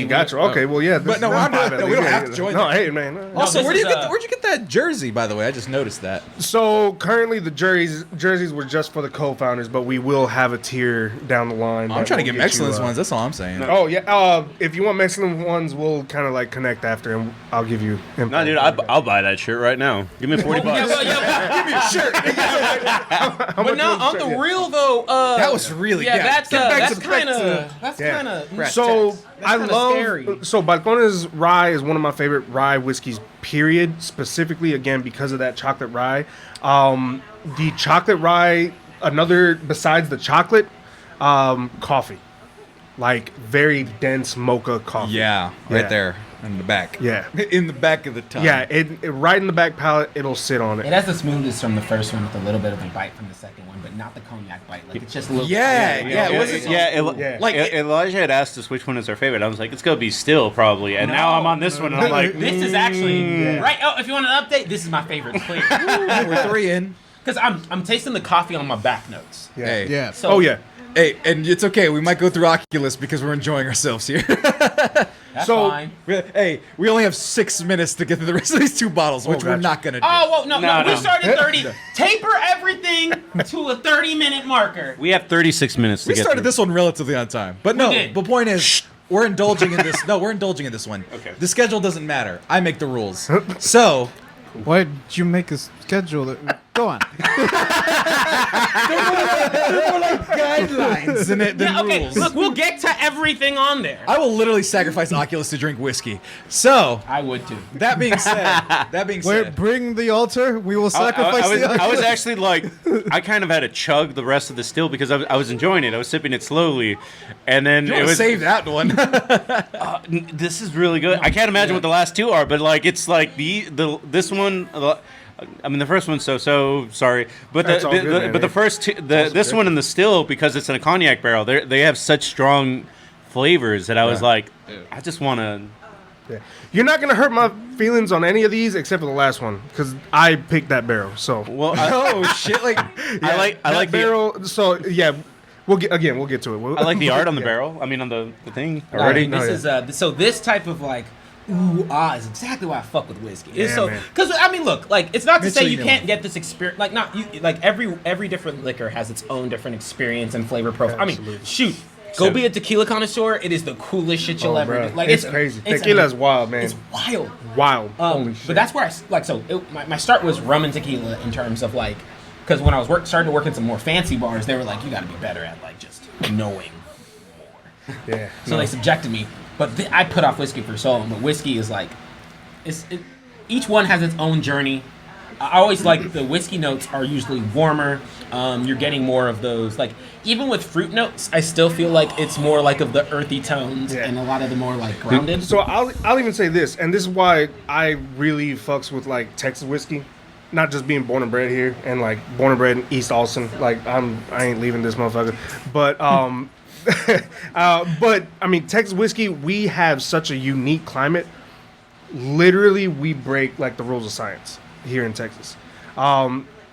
Gotcha. Okay, well, yeah. But no, I'm not- no, we don't have to join No, that. hey, man. also, this where'd you is, get that jersey? By the way, I just noticed that. So currently the jerseys were just for the co-founders, but we will have a tier down the line. I'm that trying to will get you, excellence ones. That's all I'm saying. Oh yeah. If you want Mexcellence ones, we'll kind of like connect after, and I'll give you. Info. No, dude, I'll buy that shirt right now. Give me 40 Yeah, bucks. well, yeah, Give me a shirt. but no, on the real though, That was really yeah. yeah, That's get back that's to- kind back of to- that's Yeah. kind of So I kinda love scary. so Balcones Rye is one of my favorite rye whiskeys. Period. Specifically, again because of that chocolate rye. The chocolate rye, another besides the chocolate, coffee, like very dense mocha coffee. Yeah, right Yeah. there in the back. Yeah. in the back of the tongue. Yeah, it right in the back palate, it'll sit on It it. has the smoothness from the first one with a little bit of a bite from the second one, but not the cognac bite. Like it's just a little. Yeah. It wasn't Yeah. like Elijah had asked us which one is our favorite. I was like, it's gonna be still probably. And now I'm on this one, and I'm like, This is actually right. Oh, if you want an update, this is my favorite. Clear, we're 3 in. because I'm tasting the coffee on my back notes. Yeah. Hey, Yeah. So, Oh yeah. hey, and it's okay. We might go through Oculus because we're enjoying ourselves here. that's So- fine. Hey, we only have 6 minutes to get through the rest of these 2 bottles, which we're gotcha. not gonna do. Oh well, no, No, we no. started 30. Taper everything to a 30-minute marker. we have 36 minutes to we get started through. this one relatively on time, but no. did. The point is, we're indulging in this. No, we're indulging in this one. Okay. The schedule doesn't matter. I make the rules. So Why did you make a schedule? Go on. they're more like guidelines than Yeah, okay. rules. Look, we'll get to everything on there. I will literally sacrifice Oculus to drink whiskey. So I would too. that being said, Bring the altar. We will I sacrifice was, the altar. I was actually like, I kind of had to chug the rest of the still because I was enjoying it. I was sipping it slowly, and then you it want to was. save that one. This is really good. I can't imagine what the last two are, but like it's like this one. I mean, the first one's so sorry, but That's all good, man. but the first two, this one and the still, because it's in a cognac barrel, they have such strong flavors that I was like, I just want to. Yeah. You're not gonna hurt my feelings on any of these except for the last one because I picked that barrel. So Well, oh shit! Like I like that barrel. So yeah, we'll get to it. I like the art on the Yeah. barrel. I mean, on the thing already. No, This is so this type of like ooh ah is exactly why I fuck with whiskey. It's Yeah, so man. because I mean, look, like it's not to say Mitchell, you you can't know. get this experience. Like not you, like every different liquor has its own different experience and flavor profile. I mean, Absolutely. shoot, go be a tequila connoisseur. It is the coolest shit you'll Oh, ever bro. do. Like It's crazy. Tequila's wild, man. It's wild. Wild. Holy shit. But that's where my start was rum and tequila in terms of like, because when I was starting to work in some more fancy bars, they were like, you got to be better at like just knowing more. Yeah. So they subjected me. But I put off whiskey for so long. But whiskey is like, each one has its own journey. I always like the whiskey notes are usually warmer. You're getting more of those, like even with fruit notes, I still feel like it's more like of the earthy tones Yeah. and a lot of the more like grounded. So I'll even say this, and this is why I really fucks with like Texas whiskey, not just being born and bred here and like born and bred in East Austin. Like I ain't leaving this motherfucker. But but I mean Texas whiskey, we have such a unique climate. Literally, we break like the rules of science here in Texas.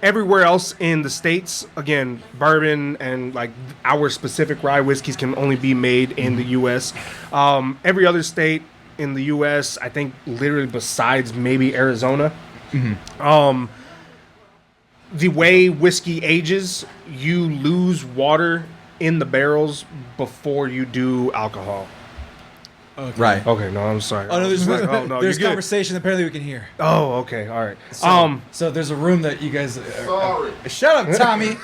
Everywhere else in the states, again, bourbon and like our specific rye whiskeys can only be made in the U.S. Every other state in the U.S., I think, literally besides maybe Arizona, the way whiskey ages, you lose water in the barrels before you do alcohol. Right. Okay, no, I'm sorry. Oh no, there's, Oh, no, there's you're good. conversation apparently we can hear. Oh, okay, all right. So there's a room that you guys. Shut up, Tommy.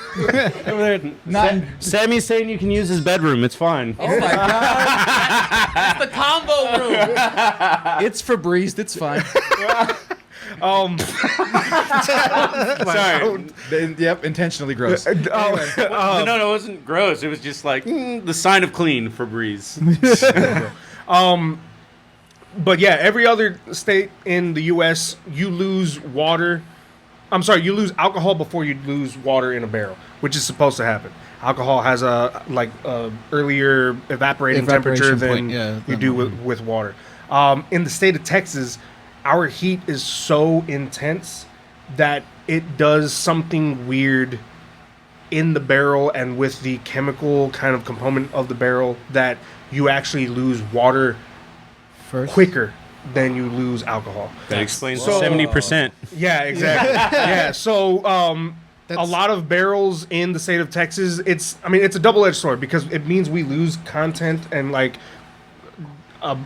Over there, not. Sammy's saying you can use his bedroom. It's fine. Oh my god! That's the combo room. It's Febrezed. It's fine. Sorry. Yep, intentionally gross. No, it wasn't gross. It was just like the sign of clean for Breeze. But yeah, every other state in the U.S., you lose water. I'm sorry, you lose alcohol before you lose water in a barrel, which is supposed to happen. Alcohol has a earlier evaporating temperature Evaporation than point, yeah, you do with water. In the state of Texas, our heat is so intense that it does something weird in the barrel and with the chemical kind of component of the barrel that you actually lose water First. quicker than you lose alcohol. That explains So- 70%. Yeah, exactly. Yeah, so a That's- lot of barrels in the state of Texas, it's a double-edged sword because it means we lose content and like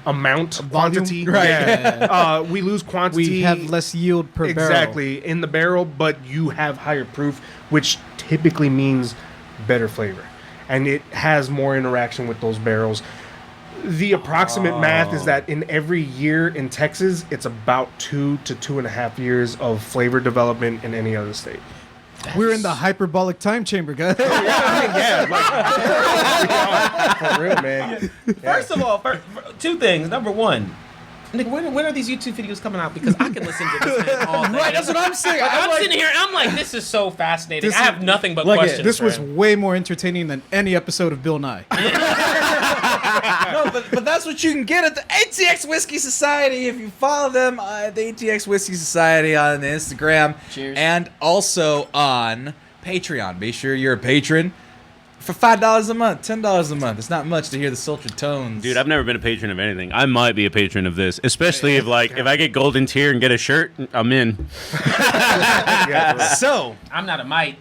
amount, Volume? quantity. Right. Yeah. We lose quantity. We have less yield per barrel. Exactly in the barrel, but you have higher proof, which typically means better flavor, and it has more interaction with those barrels. The approximate math is that in every year in Texas, it's about 2 to 2.5 years of flavor development in any other state. We're in the hyperbolic time chamber, guys. For real, man. First of all, two things. Number one, nigga, when are these YouTube videos coming out? Because I can listen to this man all day. Right, that's what I'm saying. I'm like, sitting here. I'm like, this is so fascinating. This I is- have nothing but Look, questions. This for was him. way more entertaining than any episode of Bill Nye. no, but that's what you can get at the ATX Whiskey Society if you follow them at the ATX Whiskey Society on Instagram. Cheers. And also on Patreon. Be sure you're a patron for $5 a month, $10 a month. It's not much to hear the sultry tones. Dude, I've never been a patron of anything. I might be a patron of this, especially if I get golden tier and get a shirt, I'm in. So I'm not a mite.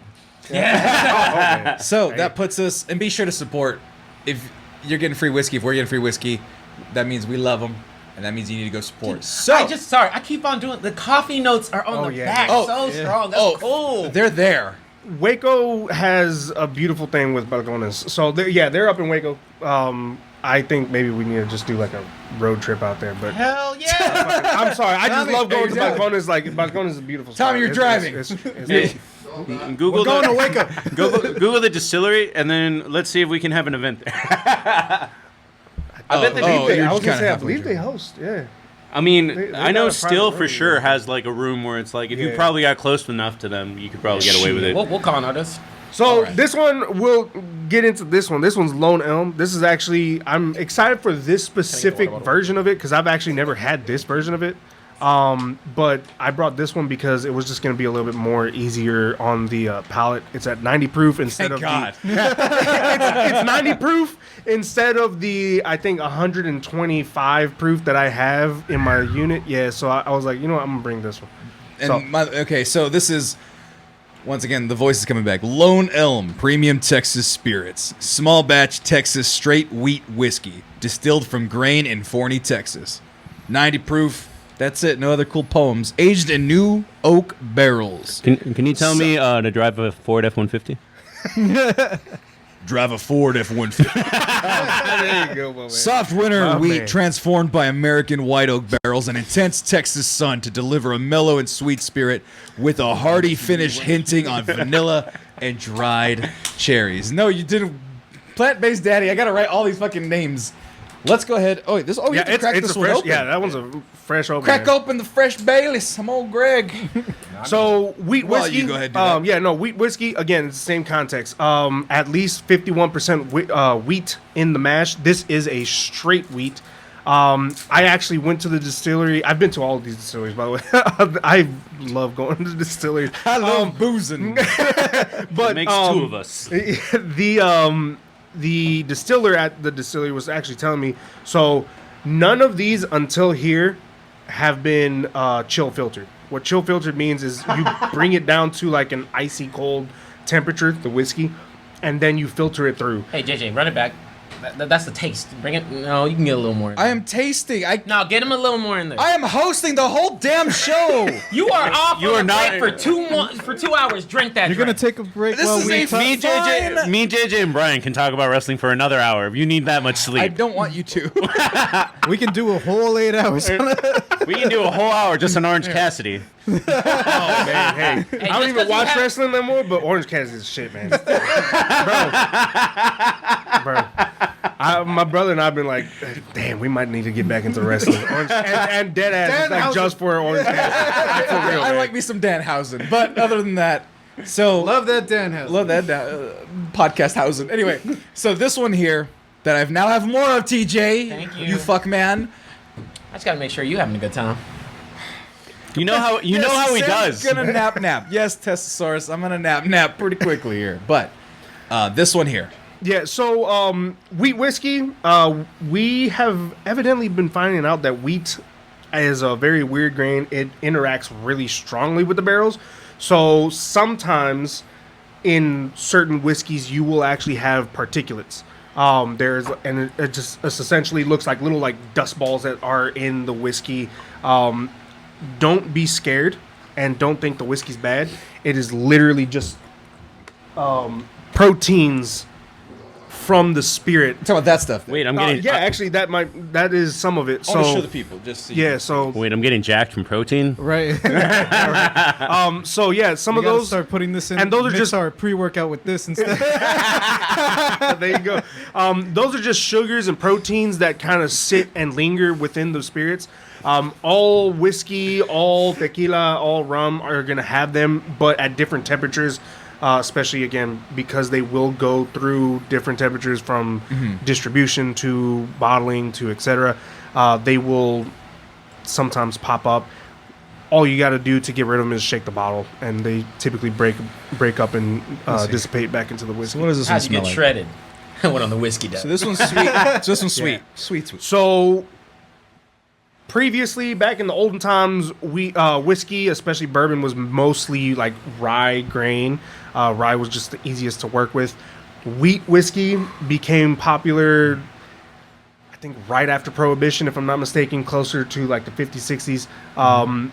that puts us, and be sure to support. If you're getting free whiskey, if we're getting free whiskey, that means we love them, and that means you need to go support. So I keep on doing the coffee notes are on Oh, the yeah. back Oh, so yeah. strong. That's cool. they're there. Waco has a beautiful thing with Balcones. So they're up in Waco. I think maybe we need to just do like a road trip out there. But Hell yeah. I'm sorry, I just Tommy, love going exactly. to Balcones. Like Balcones is a beautiful. Tommy, you're driving. Google Going to the, wake up. Google the distillery, and then let's see if we can have an event there. I you're was kinda gonna say, I halfway believe through. they host. Yeah. I mean, They I know got a private Still for room, sure yeah. has like a room where it's like if you Yeah. probably got close enough to them, you could probably get away with it. We'll call on others. So this one, we'll get into this one. This one's Lone Elm. This is actually, I'm excited for this specific version of it because I've actually never had this version of it. But I brought this one because it was just going to be a little bit more easier on the palate. It's at 90 proof instead of it's 90 proof instead of the, I think, 125 proof that I have in my unit. Yeah, so I was like, you know what, I'm going to bring this one. And so this is, once again, the voice is coming back. Lone Elm Premium Texas Spirits. Small batch Texas straight wheat whiskey. Distilled from grain in Forney, Texas. 90 proof. That's it. No other cool poems. Aged in new oak barrels. Can you tell me to drive a Ford F-150? Drive a Ford F-150. There you go, my man. Soft winter My wheat man. transformed by American white oak barrels and intense Texas sun to deliver a mellow and sweet spirit with a hearty finish hinting on vanilla and dried cherries. No, you didn't. Plant-based daddy. I gotta write all these fucking names. Let's go ahead. Oh, this. Oh, you have to crack this a one fresh. open. Yeah, that one's a fresh open. Crack open the fresh Baileys. I'm old Greg. So wheat Well, whiskey. you go ahead and do that. Yeah, no, wheat whiskey. Again, it's the same context. At least 51% wheat in the mash. This is a straight wheat. I actually went to the distillery. I've been to all of these distilleries, by the way. I love going to the distilleries. I love boozing. But It makes two of us. The distiller at the distillery was actually telling me, so none of these until here have been chill filtered. What chill filtered means is you bring it down to like an icy cold temperature, the whiskey, and then you filter it through. Hey, JJ, run it back. That's the taste. Bring it. No, you can get a little more. I am tasting. No, get him a little more in there. I am hosting the whole damn show. You are off. You on are a not- break for 2 hours. Drink that. You're gonna drink. take a break This while is we a talk. Me, JJ, and Brian can talk about wrestling for another hour. If you need that much I sleep, don't want you to. We can do a whole 8 hours. we can do a whole hour just on Orange Cassidy. Oh man, hey, I just don't 'cause even you watch have- wrestling no more, but Orange Cassidy is shit, man. bro. My brother and I've been like, damn, we might need to get back into wrestling. Orange, and dead ass is like Danhausen. just for Orange Cassidy. For real, I man. like me some Danhausen, but other than that, so Love that Dan has. love that podcast Hausen. Anyway, so this one here that I've now have more of, TJ. Thank you. You fuck man. I just gotta make sure you're having a good time. You know how he does. Sam's gonna nap. Yes, Testosaurus, I'm gonna nap pretty quickly here. But this one here. Yeah, so wheat whiskey, we have evidently been finding out that wheat is a very weird grain. It interacts really strongly with the barrels. So sometimes in certain whiskeys, you will actually have particulates. It just essentially looks like little like dust balls that are in the whiskey. Don't be scared and don't think the whiskey's bad. It is literally just proteins from the spirit. Talk about that stuff. Wait, I'm getting. Actually, that is some of it. I want to show So the people. Just so yeah, so Wait, I'm getting jacked from protein. Right. so yeah, some We of gotta those. start putting this in. and those are mix just- our pre-workout with this instead. There you go. Those are just sugars and proteins that kind of sit and linger within the spirits. All whiskey, all tequila, all rum are gonna have them, but at different temperatures. Especially again because they will go through different temperatures from distribution to bottling to etc. They will sometimes pop up. All you got to do to get rid of them is shake the bottle, and they typically break up and dissipate back into the whiskey. what does this one How'd you smell get like? shredded? What on the whiskey does? So this one's sweet. So this one's sweet. Sweet. So previously, back in the olden times, whiskey, especially bourbon, was mostly like rye grain. Rye was just the easiest to work with. Wheat whiskey became popular, I think, right after Prohibition, if I'm not mistaken, closer to like the 50s, 60s.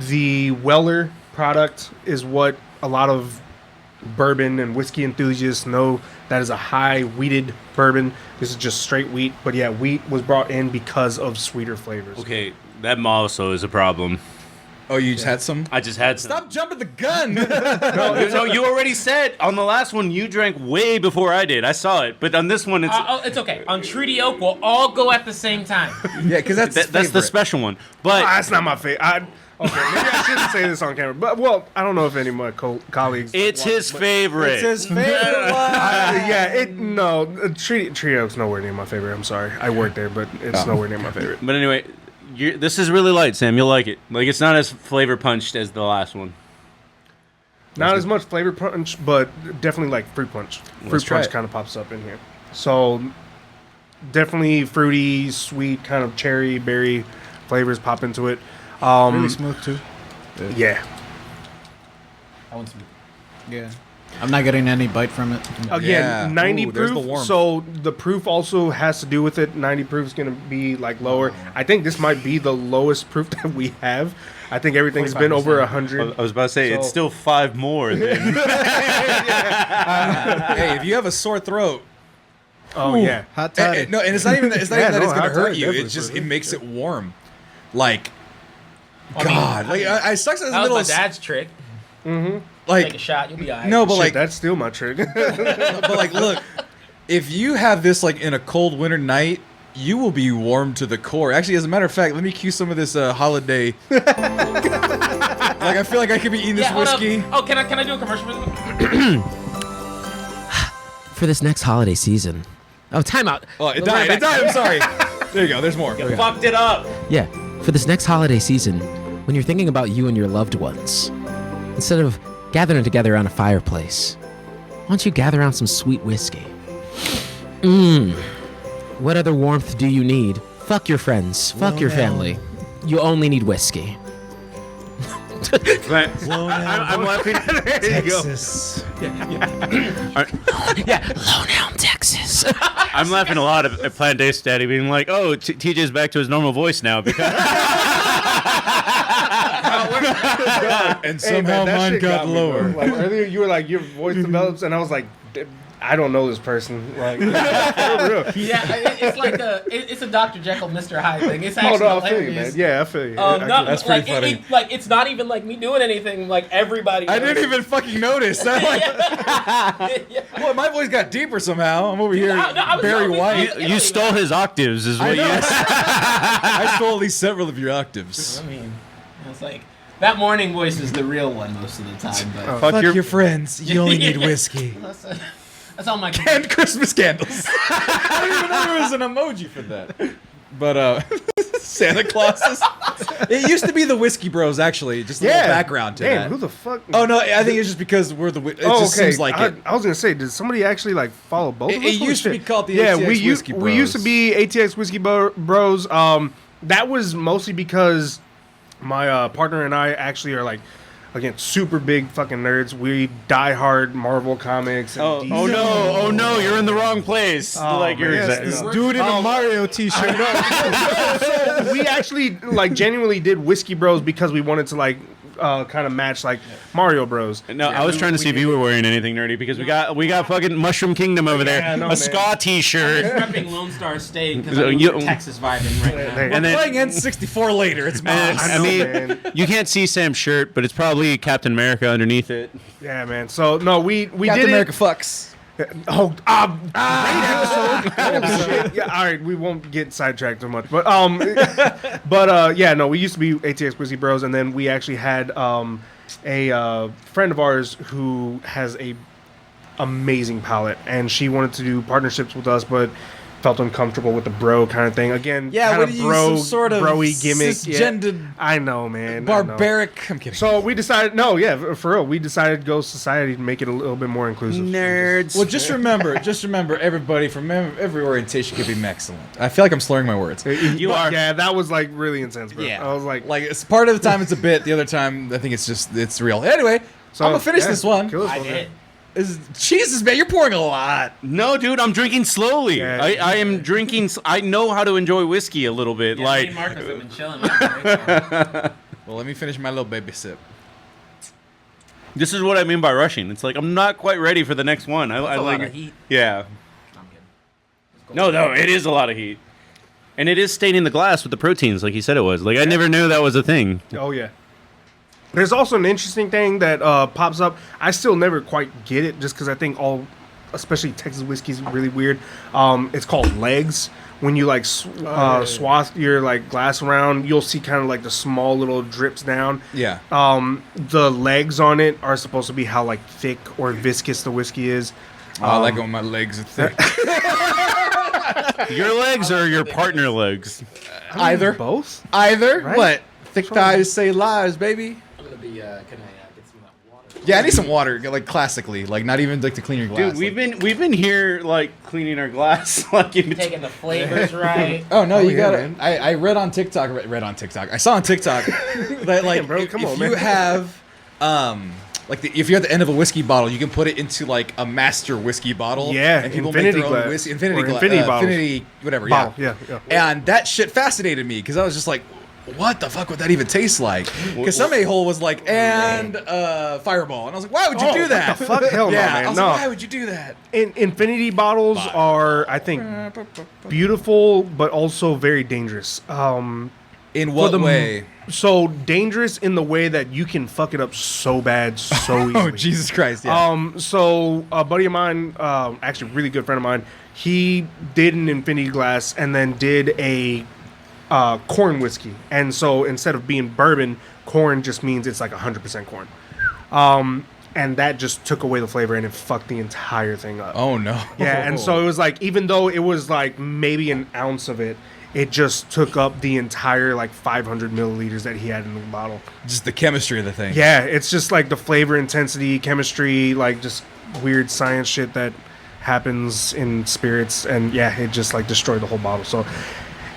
The Weller product is what a lot of bourbon and whiskey enthusiasts know. That is a high wheated bourbon. This is just straight wheat. But yeah, wheat was brought in because of sweeter flavors. Okay, that also is a problem. Oh, you just had some? I just had some. Stop jumping the gun. No, you already said on the last one you drank way before I did. I saw it, but on this one it's It's okay. On Treaty Oak, we'll all go at the same time. Yeah, because that's that's the special one. But That's not my favorite. Okay, maybe I shouldn't say this on camera. But, well, I don't know if any of my colleagues... it's his favorite. It's his favorite one. Tree Oak's nowhere near my favorite. I'm sorry. I work there, but it's nowhere near my favorite. But anyway, this is really light, Sam. You'll like it. Like it's not as flavor punched as the last one. Not as much flavor punch, but definitely like fruit punch. Fruit try punch it. kind of pops up in here. So definitely fruity, sweet, kind of cherry, berry flavors pop into it. Really smooth too. Yeah. I want some. Yeah. I'm not getting any bite from it. Again, Yeah. 90 Ooh, there's proof. the warmth. So the proof also has to do with it. 90 proof is going to be like lower. I think this might be the lowest proof that we have. I think everything's been over 100. I was about to say it's So- still 5 more. Than, Hey, if you have a sore throat, Oh yeah. Hot toddy. no, and it's not even that it's Yeah, not even that no, it's gonna hot hurt toddy you. definitely It's just for it me. makes it warm. Like, I mean, God, like I sucks in the that middle was of my dad's trick. Take a like shot, you'll be alright. no, but Shit, like that's still my trick. but like look, if you have this like in a cold winter night, you will be warm to the core. Actually, as a matter of fact, let me cue some of this holiday. Like I feel like I could be eating this Yeah, hold up. whiskey. Oh, can I do a commercial for them? For this next holiday season. Oh, timeout. Oh, it died. It died. I'm sorry. There you go. There's more. You fucked it up. Yeah, for this next holiday season, when you're thinking about you and your loved ones, instead of gathering together around a fireplace, why don't you gather around some sweet whiskey? What other warmth do you need? Fuck your friends. Fuck your family. You only need whiskey. I'm laughing. There you go. Texas. Yeah, Lowdown, Texas. I'm laughing a lot at Plant Day Daddy being like, "Oh, TJ's back to his normal voice now." Because And Hey, man, that shit got me, bro. Like earlier, you were like your voice develops, and I was like, I don't know this person. Like, for real. Yeah, it's a Dr. Jekyll, Mr. Hyde thing. It's Oh actually no, I feel you, hilarious. man. Yeah, I feel you. No, That's pretty like, funny. Like it's not even like me doing anything. Like everybody. I didn't knows. even fucking notice. I'm like, Yeah. well, my voice got deeper somehow. I'm over here, I was- Barry I was- White. you stole his octaves, is what you. I stole at least several of your octaves. I mean, it's like that morning voice is the real one most of the time. But Fuck your. friends. You only need whiskey. that's all my. And Christmas candles. I don't even know there was an emoji for that. But Santa Clauses. It used to be the Whiskey Bros, actually. Just a little background to Damn, that. who the fuck? Oh no, I think it's just because we're the. It just seems like it. I was gonna say, did somebody actually like follow both? of us? It Holy used to be shit. called the yeah, ATX we Whiskey we used to Bros. be ATX Whiskey Bros. That was mostly because my partner and I actually are like, again, super big fucking nerds. We die hard Marvel comics. And Oh, DC. oh no! You're in the wrong place. Like you're man. exactly. This dude in a Mario t-shirt. So we actually like genuinely did Whiskey Bros because we wanted to like kind of match like Mario Bros. No, I was trying to see if you were wearing anything nerdy because we got fucking Mushroom Kingdom over there, Yeah, no, a man. ska T-shirt. Repping Lone Star State because So I'm you- Texas vibing right now. Hey, And then Playing N64 later. It's mine. and, I I know, mean, man. you can't see Sam's shirt, but it's probably Captain America underneath it. Yeah, man. So no, we Captain did America it. fucks. Great episode. Oh, shit. Yeah, all right, we won't get sidetracked too much, but yeah, no, we used to be ATX Whiskey Bros, and then we actually had a friend of ours who has a amazing palate, and she wanted to do partnerships with us, but felt uncomfortable with the bro kind of thing. Again, Yeah, kind what of do you bro, some sort of broy gimmick. cisgendered, Yeah. I know, man. I know. barbaric. I'm kidding. So we decided, no, yeah, for real, we decided to go society to make it a little bit more inclusive. Nerds. Well, just remember, everybody from every orientation could be Mexcellent. I feel like I'm slurring my words. You are. Yeah, that was like really intense, bro. Yeah, I was like, it's part of the time it's a bit, the other time I think it's real. Anyway, so, I'm gonna finish yeah, this one. kill this I one, did. man. Jesus, man, you're pouring a lot. No, dude, I'm drinking slowly. Yeah. I am drinking. I know how to enjoy whiskey a little bit. Yeah, like, me and Marcus have been chilling. Right. Well, let me finish my little baby sip. this is what I mean by rushing. It's like I'm not quite ready for the next one. I a like lot of heat. Yeah. I'm kidding. No, it is a lot of heat, and it is staining the glass with the proteins, like you said it was. Like I never knew that was a thing. Oh yeah. There's also an interesting thing that pops up. I still never quite get it, just because I think especially Texas whiskey is really weird. It's called legs. When you like swath your like glass around, you'll see kind of like the small little drips down. Yeah. The legs on it are supposed to be how like thick or viscous the whiskey is. I like it when my legs are thick. Your legs or your partner legs? Either. Both. Either. Right? What? Thick thighs say lies, baby. I'm gonna be. Can I get some of that water? Yeah, I need some water, like classically, like not even like to clean your glass. Dude, we've been here like cleaning our glass, like in between. Taking the flavors right. Oh no, you yeah, got man. it. I read on TikTok. I saw on TikTok that like bro, if come on, you man. have like if you're at the end of a whiskey bottle, you can put it into like a master whiskey bottle. Yeah, and people infinity make their glass. own whiskey, Or infinity bottles. infinity whatever. Bottle, Yeah. yeah. And that shit fascinated me because I was just like, what the fuck would that even taste like? Because some a-hole was like, and Fireball, and I was like, why would you do that? What the fuck? Hell no, Yeah, man. I was no. like, why would you do that? Infinity bottles are, I think, beautiful, but also very dangerous. In what way? So dangerous in the way that you can fuck it up so bad, so easily. Oh, Jesus Christ! Yeah. So a buddy of mine, actually a really good friend of mine, he did an infinity glass and then did a corn whiskey. And so instead of being bourbon, corn just means it's like 100% corn. And that just took away the flavor and it fucked the entire thing up. Oh no. Yeah, and so it was like, even though it was like maybe an ounce of it, it just took up the entire like 500 milliliters that he had in the bottle. Just the chemistry of the thing. Yeah, it's just like the flavor intensity, chemistry, like just weird science shit that happens in spirits. And yeah, it just like destroyed the whole bottle. So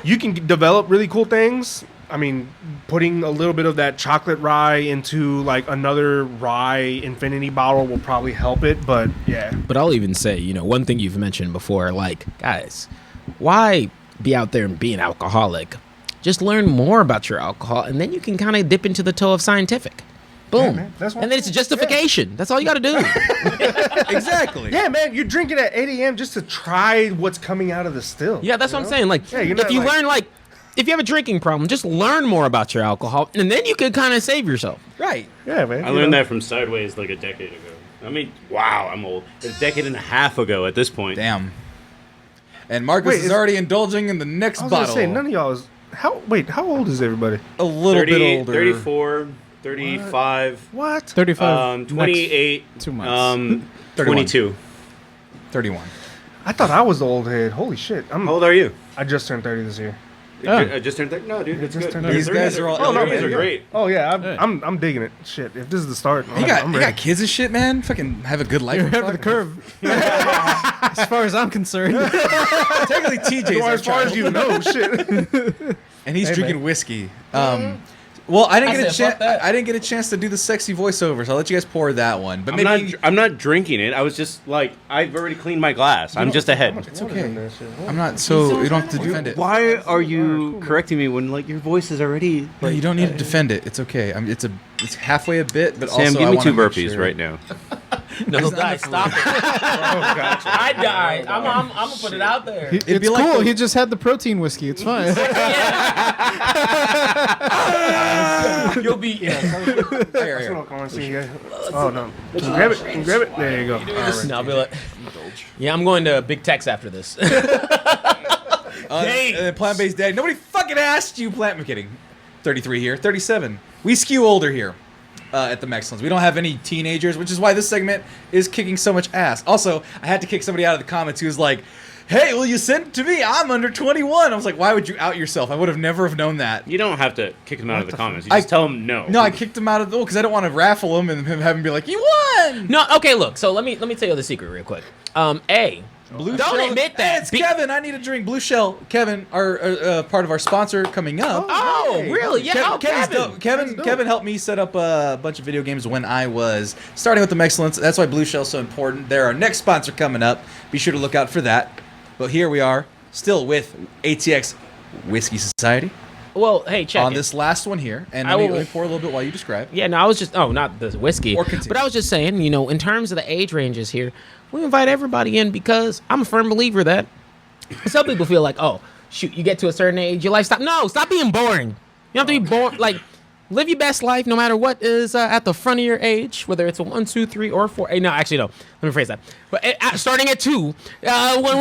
you can develop really cool things. I mean, putting a little bit of that chocolate rye into like another rye infinity bottle will probably help it. But yeah. But I'll even say, you know, one thing you've mentioned before, like, guys, why be out there and be an alcoholic? Just learn more about your alcohol, and then you can kind of dip into the toe of scientific. Boom. man, that's what and then it's a justification. That's all you got to do. Exactly. Yeah, man, you're drinking at 8 a.m. just to try what's coming out of the still. Yeah, that's what I'm saying. Like, Yeah, you're if not you like- learn, like, if you have a drinking problem, just learn more about your alcohol, and then you can kind of save yourself. Right. Yeah, man. I learned that from Sideways like a decade ago. I mean, wow, I'm old. A decade and a half ago at this point. Damn. And Marcus Wait, is is- already indulging in the next I was bottle. gonna say, none of y'all is. How old is everybody? A little bit older. 34, 35, What? 35. 28, 2 months. 22. 31. I thought I was the old head. Holy shit. How old are you? I just turned 30 this year. I just turned 30. No, dude, it's just good. turned These 30. guys are all Oh, no, elderly. these are great. Oh yeah, Hey. I'm digging it. Shit, if this is the start, You I'm got ready. kids and shit, man. Fucking have a good life. You're ahead of the curve. As far as I'm concerned. Technically, TJ's Well, our as far as child, you know, shit. and he's Hey, drinking man. whiskey. Well, I didn't I get a said, fuck chance. that. I didn't get a chance to do the sexy voiceover, so I'll let you guys pour that one. But I'm maybe not, I'm not drinking it. I was just like, I've already cleaned my glass. I'm just ahead. it's okay. I'm not. So you don't have to defend it. Why are you correcting me when like your voice is already? No, you don't need to defend it. It's okay. it's halfway a bit, but Sam, also give I me wanna 2 make burpees sure- right now. No, guys, stop it. I died. I'm gonna put it out there. be It's like cool. the- He just had the protein whiskey. It's fine. You'll be. Here, That's here. what I want to see. Yeah. Oh no. Can you grab it? Can you grab it? There you go. All right. No, I'll be like, yeah, I'm going to Big Tex after this. And then plant-based daddy. Nobody fucking asked you. I'm kidding. 33 here. 37. We skew older here at the Mexcellence. We don't have any teenagers, which is why this segment is kicking so much ass. Also, I had to kick somebody out of the comments who was like, "Hey, will you send it to me? I'm under 21." I was like, "Why would you out yourself? I would have never have known that." You don't have to kick them out of the comments. You I- just tell them no. No, I kicked him out of the because I don't want to raffle him and have him be like, "You won." No, okay, look. So let me tell you the secret real quick. Blue Don't Shell. admit that. Hey, it's Kevin. I need a drink. Blue Shell. Kevin, our part of our sponsor coming up. Oh, really? Yeah. Kevin's Kevin. dope. Kevin helped me set up a bunch of video games when I was starting with the Mexcellence. That's why Blue Shell's so important. They're our next sponsor coming up. Be sure to look out for that. But here we are, still with ATX Whiskey Society Well, hey, check on it. this last one here. And I let will- me pour a little bit while you describe. Yeah, no, I was just not the whiskey, Or continue. but I was just saying, you know, in terms of the age ranges here, we invite everybody in because I'm a firm believer that some people feel like, oh, shoot, you get to a certain age, your life stop. No, stop being boring. You don't have to be boring. Like, live your best life, no matter what is at the front of your age, whether it's a 1, 2, 3, or 4. No, actually, no. Let me rephrase that. But starting at 2, when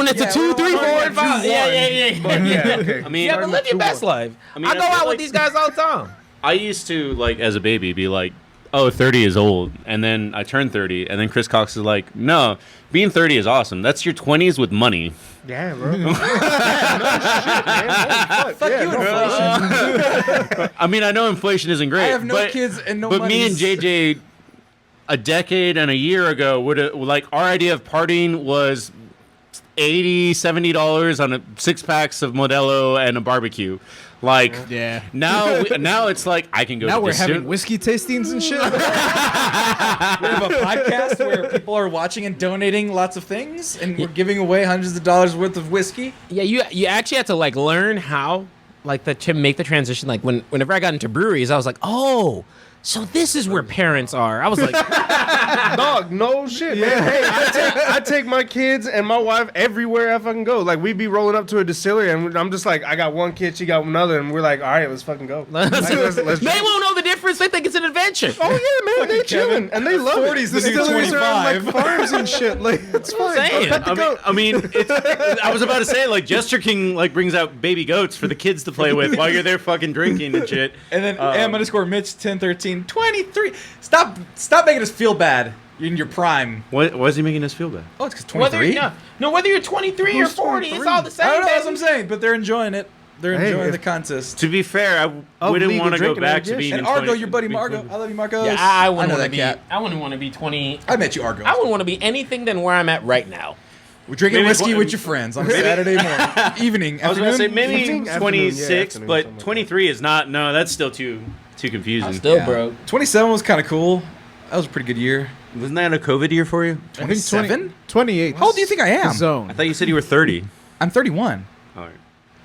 it's Yeah, a 2, 3, 4, and 5. Yeah. Yeah. Okay. I mean, Yeah, but live your best life. I mean, I I go feel out like- with these guys all the time. I used to, like, as a baby, be like, oh, 30 is old. And then I turned 30. And then Chris Cox is like, no, being 30 is awesome. That's your 20s with money. Yeah, bro. No shit, man. Holy fuck. Yeah, you, no, inflation. I mean, I know inflation isn't great. I have no but, kids and no But me and monies. JJ, a decade and a year ago, would have, like, our idea of partying was $80-$70 on a 6-packs of Modelo and a barbecue. Like, Yeah. now it's like I can go. Now to we're this having whiskey tastings and shit. We have a podcast where people are watching and donating lots of things, and we're giving away hundreds of dollars worth of whiskey. Yeah, you actually have to like learn how like to make the transition. Like whenever I got into breweries, I was like, oh, so this is where parents are. I was like, Dog, no shit, man. Hey, I take my kids and my wife everywhere I fucking go. Like, we be rolling up to a distillery, and I'm just like, I got one kid, she got another, and we're like, all right, let's fucking go. Like, let's they drink. won't know the difference. They think it's an adventure. Oh yeah, man, they chilling and they love 40s, it. the new Distilleries are on, 25. like farms and shit. Like, it's fine. saying. Pet the goat. I mean, I was about to say, like, Jester King like brings out baby goats for the kids to play with while you're there fucking drinking and shit. And then M_Mitch 1013 23. Stop making us feel bad in your prime. Why is he making us feel bad? Oh, it's because Whether 23. whether you're 23 Who's or 40, it's 23? all the same. I don't know, that's baby. what I'm saying, but they're enjoying it. They're Hey, enjoying if- the contest. To be fair, I Of wouldn't legal want to go drinking back to age, being And in Argo, 20 your buddy being Margo. 20. I love you, Margo. Yeah, I know wouldn't want that to be. cat. I wouldn't want to be 20. I met you, Argo. I wouldn't want to be anything than where I'm at right now. We're drinking Maybe whiskey twen- with your friends on Saturday morning, evening, I was about to say afternoon. maybe Evening, afternoon, 26, yeah, afternoon, but something like 23 is not. No, that's still too confusing. I'm still Yeah. broke. 27 was kind of cool. That was a pretty good year. Wasn't that a COVID year for you? I think 27? 28. How old do you think I am? I Zone. thought you said you were 30. I'm 31. All right.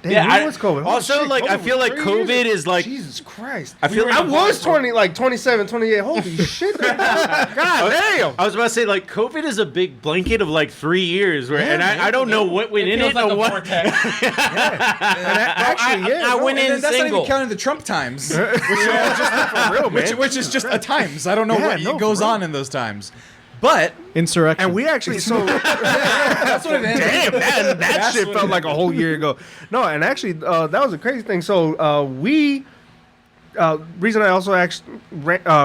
Damn, Yeah, when I- was COVID? Holy also, shit, like, I COVID feel was like 3 years COVID ago. is, like- Jesus Christ. I feel I like was 20, like 27, 28. Holy shit. God damn. I was about to say, like, COVID is a big blanket of like 3 years, where, and I don't know what went in feels it like or a what. vortex. Actually, yeah. I no, went And in then that's not single. even counting the Trump times, for real, man. which is just a times. I don't know Yeah, what no, goes for real. on in those times. But Insurrection. And we actually, so that's what it is. damn, that That's shit what felt it like a whole year ago. No, and actually, that was a crazy thing. So reason I also actually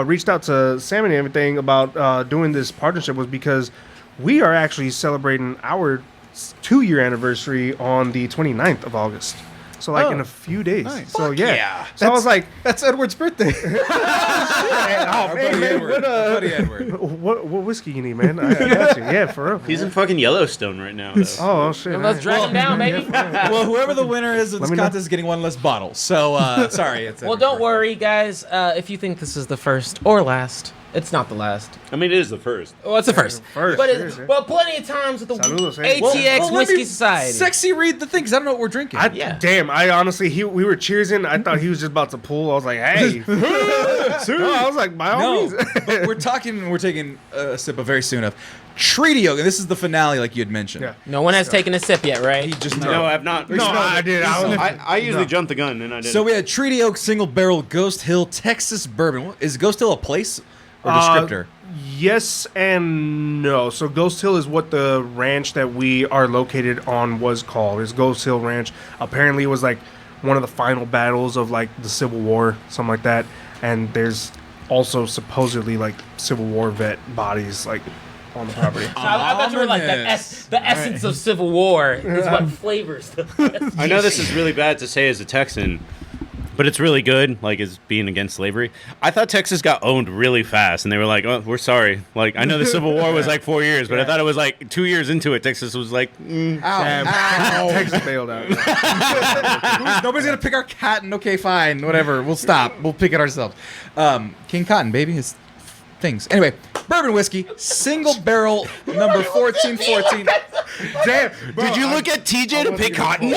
reached out to Sam and everything about doing this partnership was because we are actually celebrating our 2-year anniversary on the 29th of August. So like Oh, in a few days. nice. So Fuck yeah. yeah. So I was like, That's Edward's birthday. Our buddy man, Edward. what, Our buddy Edward. what whiskey you need, man? I got you. Yeah, for real. He's in fucking Yellowstone right now. Though. Oh shit. Let's drag him down, baby. Well, whoever the winner is of Let this me know. contest is getting one less bottle. So sorry. It's Well, Edward. don't worry, guys. If you think this is the first or last, it's not the last. I mean, it is the first. Well, it's the first. First, But cheers, yeah. well, plenty of times with the Saludos, eh? ATX let Whiskey me Society. Sexy read the thing, 'cause I don't know what we're drinking. Yeah. Damn, I honestly, we were cheersing. I thought he was just about to pull. I was like, hey. No, I was like, by all No, means. but we're taking a sip of very soon of Treaty Yoga. This is the finale, like you had mentioned. Yeah. No one has taken a sip yet, He right? just No, I've not. No, I did. I usually jump the gun, and I didn't. So we had Treaty Oak Single Barrel Ghost Hill Texas Bourbon. Is Ghost Hill a place or descriptor? Yes and no. So Ghost Hill is what the ranch that we are located on was called. It's Ghost Hill Ranch. Apparently, it was like one of the final battles of like the Civil War, something like that. And there's also supposedly like Civil War vet bodies like on the property. So I thought you were like the essence of Civil War is what flavors the I know this is really bad to say as a Texan, but it's really good, like, as being against slavery. I thought Texas got owned really fast, and they were like, oh, we're sorry. Like, I know the Civil War was like 4 years, but I thought it was like 2 years into it, Texas was like, Texas bailed out. Nobody's gonna pick our cotton. Okay, fine, whatever. We'll stop. We'll pick it ourselves. King Cotton, baby, his things. Anyway, bourbon whiskey, single barrel, number 1414. Damn. did you look at TJ to pick cotton?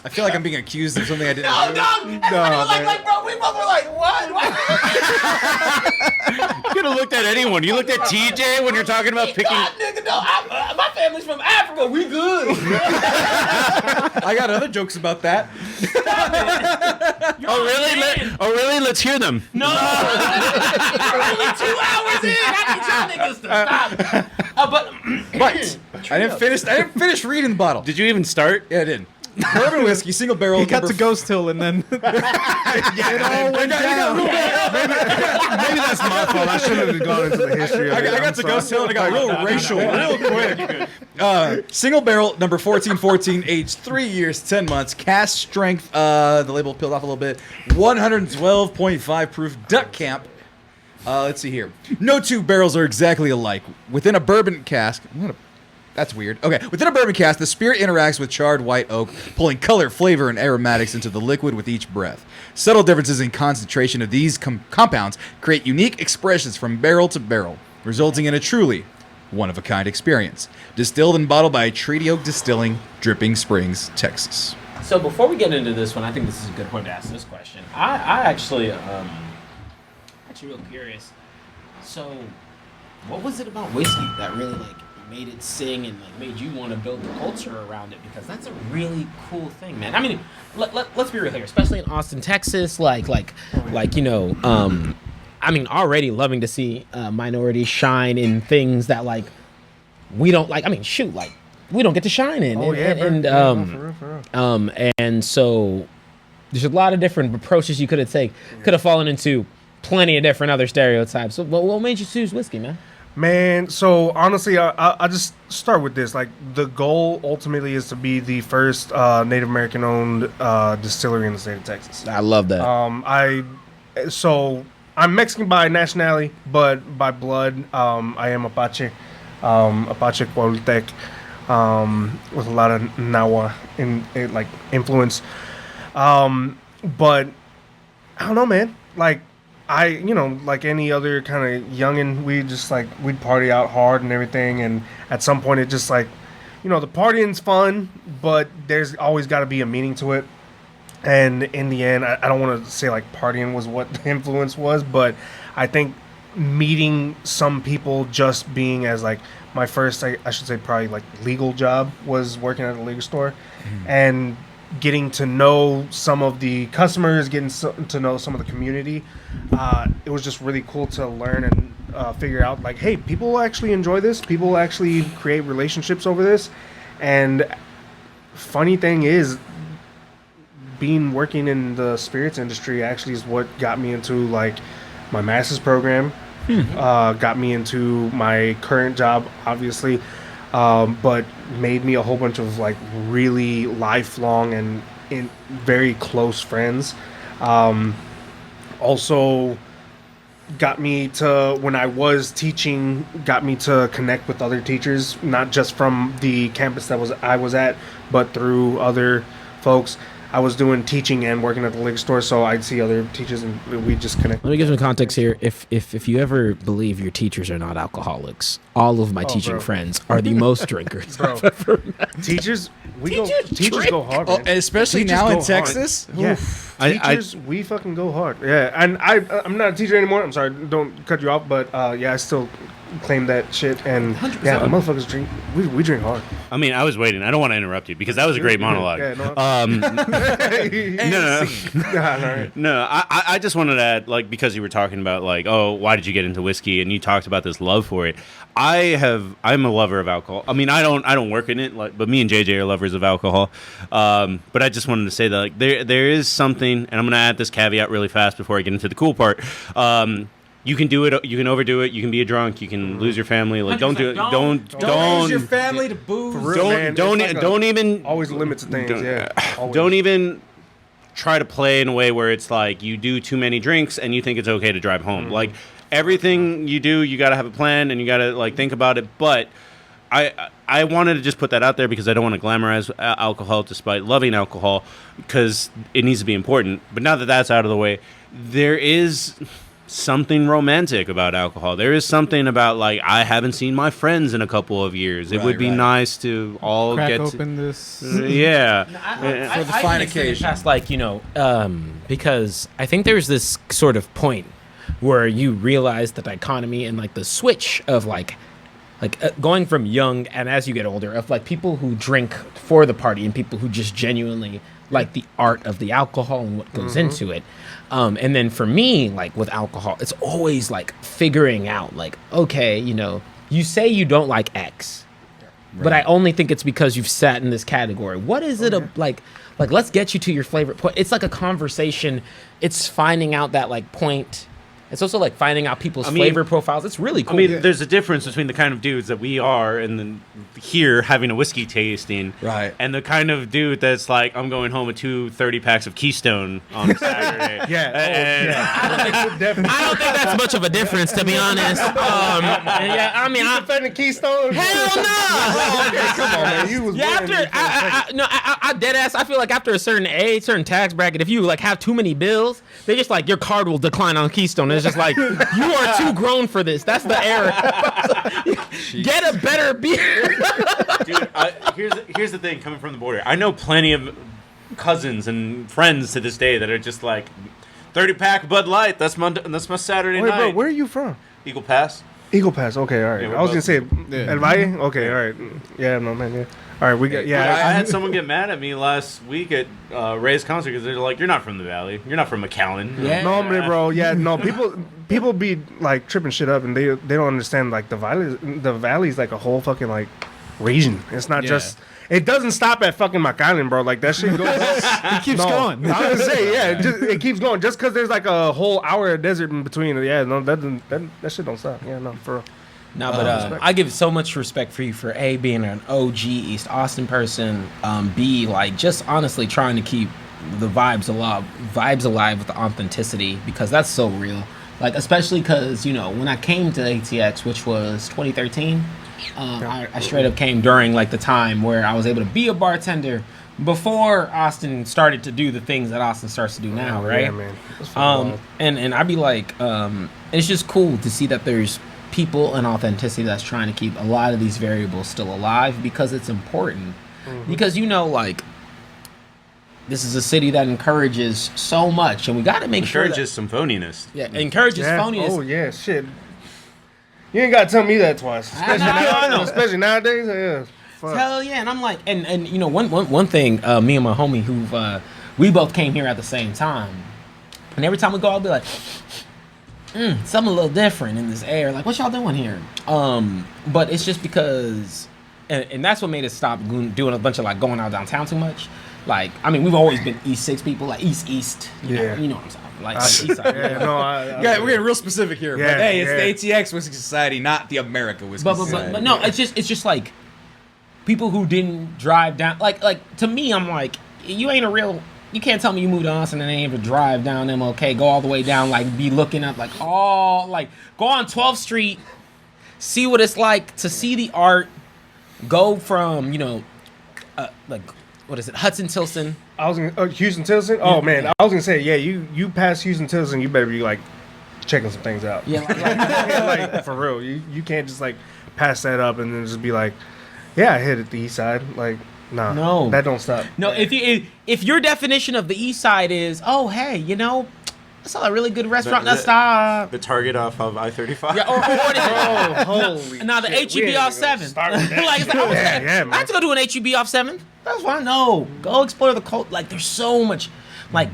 I feel like I'm being accused of something I didn't No, do. no, like, bro, we both were like, what? You could have looked at anyone. You looked at TJ when you're talking about picking. God, nigga, no, my family's from Africa. We good. I got other jokes about that. Oh really? Let's hear them. No, we're only 2 hours in. I need y'all niggas to stop. But I didn't finish reading the bottle. Did you even start? Yeah, I did. Bourbon whiskey, single barrel. He got number to Ghost Hill and then Maybe that's my fault. I shouldn't have gone into the history. I got to Ghost Hill and I got real racial real quick. Single barrel, number 1414, aged 3 years, 10 months, cast strength, the label peeled off a little bit, 112.5 proof duck camp, Let's see here. No two barrels are exactly alike. Within a bourbon cask, that's weird. Okay, within a bourbon cask, the spirit interacts with charred white oak, pulling color, flavor, and aromatics into the liquid with each breath. Subtle differences in concentration of these compounds create unique expressions from barrel to barrel, resulting in a truly one-of-a-kind experience. Distilled and bottled by Treaty Oak Distilling, Dripping Springs, Texas. So before we get into this one, I think this is a good point to ask this question. I actually real curious. So, what was it about whiskey that really made it sing and made you want to build the culture around it? Because that's a really cool thing, man. I mean, let's be real here, especially in Austin, Texas. I mean, already loving to see minorities shine in things that we don't like. I mean, shoot, we don't get to shine in. Oh, yeah, for real. And so there's a lot of different approaches you could have taken. Could have fallen into plenty of different other stereotypes. So what made you choose whiskey, man? Man, so honestly, I just start with this. The goal ultimately is to be the first Native American owned distillery in the state of Texas. I love that. I'm Mexican by nationality, but by blood, I am Apache, Coahuiltec, with a lot of Nahua influence. But I don't know, man. Like any other kind of youngin', we'd party out hard and everything. And at some point, it just the partying's fun, but there's always got to be a meaning to it. And in the end, I don't want to say partying was what the influence was, but I think meeting some people just being as my first, I should say probably legal job was working at a liquor store, and getting to know some of the customers, to know some of the community. It was just really cool to learn and figure out hey, people actually enjoy this. People actually create relationships over this. And funny thing is, working in the spirits industry actually is what got me into my master's program. Got me into my current job, obviously. But made me a whole bunch of really lifelong and very close friends. Also got me to, when I was teaching, got me to connect with other teachers, not just from the campus that I was at, but through other folks. I was doing teaching and working at the liquor store, so I'd see other teachers and we just connect. Let me give some context here. If you ever believe your teachers are not alcoholics, all of my teaching friends are the most drinkers I've ever met. Teachers go hard, man. Especially Teachers now in go Texas. hard. Yeah. Teachers, we fucking go hard. Yeah, and I'm not a teacher anymore. I'm sorry, don't cut you off, but I still claim that shit. And 100%. yeah, the motherfuckers drink. We drink hard. I mean, I was waiting. I don't want to interrupt you because that was a great monologue. Yeah, No, I just wanted to add, because you were talking about, why did you get into whiskey? And you talked about this love for it. I'm a lover of alcohol. I mean, I don't work in it, but me and JJ are lovers of alcohol. But I just wanted to say that, there is something, and I'm going to add this caveat really fast before I get into the cool part. You can do it. You can overdo it. You can be a drunk. You can lose your family. Don't do it. Don't lose your family to booze. Don't even always limits things. Don't even try to play in a way where it's you do too many drinks and you think it's okay to drive home. Everything you do, you got to have a plan and you got to think about it. But I wanted to just put that out there because I don't want to glamorize alcohol despite loving alcohol, because it needs to be important. But now that that's out of the way, there is something romantic about alcohol. There is something about I haven't seen my friends in a couple of years. It would be nice to all crack open this. Yeah. For the fine occasion. Because I think there's this sort of point where you realize the dichotomy and the switch of going from young and as you get older of people who drink for the party and people who just genuinely like the art of the alcohol and what goes into it. And then for me, with alcohol, it's always figuring out okay, you say you don't like X, but I only think it's because you've sat in this category. What is it let's get you to your favorite point. It's a conversation. It's finding out that point It's also like finding out people's flavor profiles. It's really cool. I mean, there's a difference between the kind of dudes that we are and then here having a whiskey tasting. Right. And the kind of dude that's like, I'm going home with 2 30-packs of Keystone on Saturday. I I don't think that's much of a difference, to be honest. Yeah, I mean, I'm defending Keystone. hell no. Okay, come on, man. You was Yeah, winning I dead ass. I feel like after a certain age, certain tax bracket, if you like have too many bills, they just like your card will decline on Keystone. It's just like you are too grown for this. That's the error. Get a better beer. Dude, here's the thing coming from the border. I know plenty of cousins and friends to this day that are just like 30-pack Bud Light. That's my Saturday Wait, night. bro, where are you from? Eagle Pass. Eagle Pass. Okay, all right. Yeah, we're I was gonna both- say El Valle. Okay, all right. Yeah, no man. Yeah. All right, we got. I Yeah. had someone get mad at me last week at Ray's concert because they're like, "You're not from the Valley. You're not from McAllen." Yeah. No, man, bro. Yeah, no. People be like tripping shit up, and they don't understand like the valley's like a whole fucking like region. It's not just. It doesn't stop at fucking McAllen, bro. Like that shit goes. It keeps going. I was gonna say, yeah, it keeps going. Just because there's like a whole hour of desert in between. Yeah, no, that shit don't stop. Yeah, no, for real. No, but I give so much respect for you for A, being an OG East Austin person, B, like just honestly trying to keep the vibes alive with the authenticity, because that's so real. Like, especially because, you know, when I came to ATX, which was 2013, I straight up came during like the time where I was able to be a bartender before Austin started to do the things that Austin starts to do now, right? Yeah, man. That's fucking wild. And I'd be like, it's just cool to see that there's people and authenticity that's trying to keep a lot of these variables still alive, because it's important. Because, you know, like, this is a city that encourages so much, and we got to make sure Encourages some phoniness. encourages phoniness. Oh yeah, shit. You ain't gotta tell me that twice. I know. Especially nowadays. Yeah. Fuck. Hell yeah, and I'm like, and you know, one thing, me and my homie who we both came here at the same time, and every time we go, I'll be like, something a little different in this air. Like, what y'all doing here? But it's just because, and that's what made us stop doing a bunch of like going out downtown too much. Like, I mean, we've always been East 6 people, like East. You know what I'm saying? Like East side. Yeah, no, Yeah, we're getting real specific here. Yeah, but hey, it's yeah. the ATX Whiskey Society, not the America Whiskey But Society. no, it's just like people who didn't drive down. Like to me, I'm like, you ain't a real. You can't tell me you moved to Austin and ain't able to drive down MLK, go all the way down, like be looking up, like go on 12th Street, see what it's like to see the art, go from like what is it, Hudson-Tilson. I was gonna Houston Tilson. Oh man, I was gonna say you pass Houston Tilson, you better be like checking some things out. Yeah, Like for real, you can't just like pass that up and then just be like, yeah, I hit it the east side. Like, nah, No. that don't stop. No, if your definition of the East Side is, oh hey, you know, I saw a really good restaurant. Let's stop. The Target off of I-35. Yeah, or Holy now the shit, we HEB ain't off even gonna 7th. start with that Like, it's like, yeah, man. I have to go do an HEB off 7th. That's fine. No, go explore the cult. Like, there's so much. Like,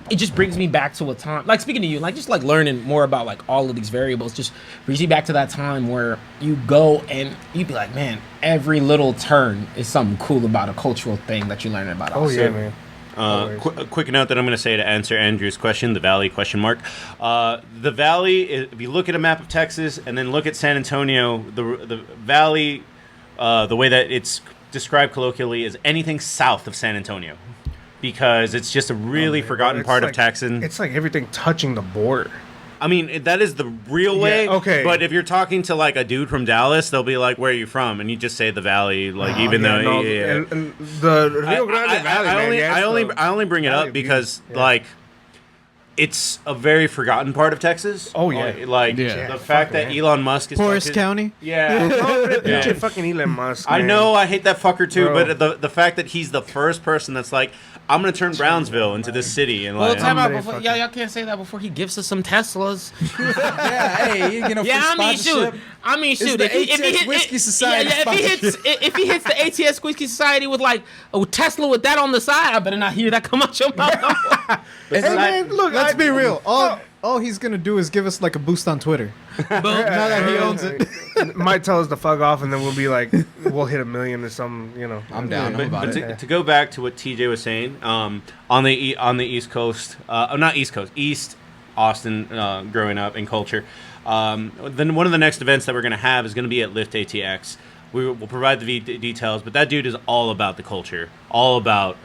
it just brings me back to a time. Like, speaking to you, like, just like learning more about like all of these variables just brings me back to that time where you go and you'd be like, man, every little turn is something cool about a cultural thing that you learn about. Oh Austin. yeah, man. A quick note that I'm going to say to answer Andrew's question, the Valley question mark. The Valley, if you look at a map of Texas and then look at San Antonio, the Valley, the way that it's described colloquially is anything south of San Antonio, because it's just a really forgotten It's part like- of Texas. It's like everything touching the border. I mean, that is the real way. okay. But if you're talking to like a dude from Dallas, they'll be like, "Where are you from?" And you just say the Valley, like even though. no, Yeah. and the Rio Grande Valley, man. I only bring it Valley up because yeah. like it's a very forgotten part of Texas. Oh, yeah. Like Yeah. the fact that man. Elon Musk is Forest fucking- County. Yeah. Pinche fucking Elon Musk. I man. know I hate that fucker too, Bro. but the fact that he's the first person that's like, I'm gonna turn Brownsville into this city, and Well, like, time out Somebody before fucking- y'all can't say that before he gives us some Teslas. Yeah, hey, you know, Yeah, free sponsorship. I mean, shoot. the If he ATX hit- Whiskey Society if he hits the ATX Whiskey Society with like a Tesla with that on the side, I better not hear that come out your mouth. Hey, man, look, Let's be real. All he's gonna do is give us like a boost on Twitter. Boom. Now that he owns it. Might tell us to fuck off, and then we'll be like, we'll hit 1 million or something, you know. I'm down. I'm about But it. to go back to what TJ was saying, on the East Coast, not East Coast, East Austin growing up and culture. Then one of the next events that we're going to have is going to be at Lift ATX. We will provide the details, but that dude is all about the culture, all about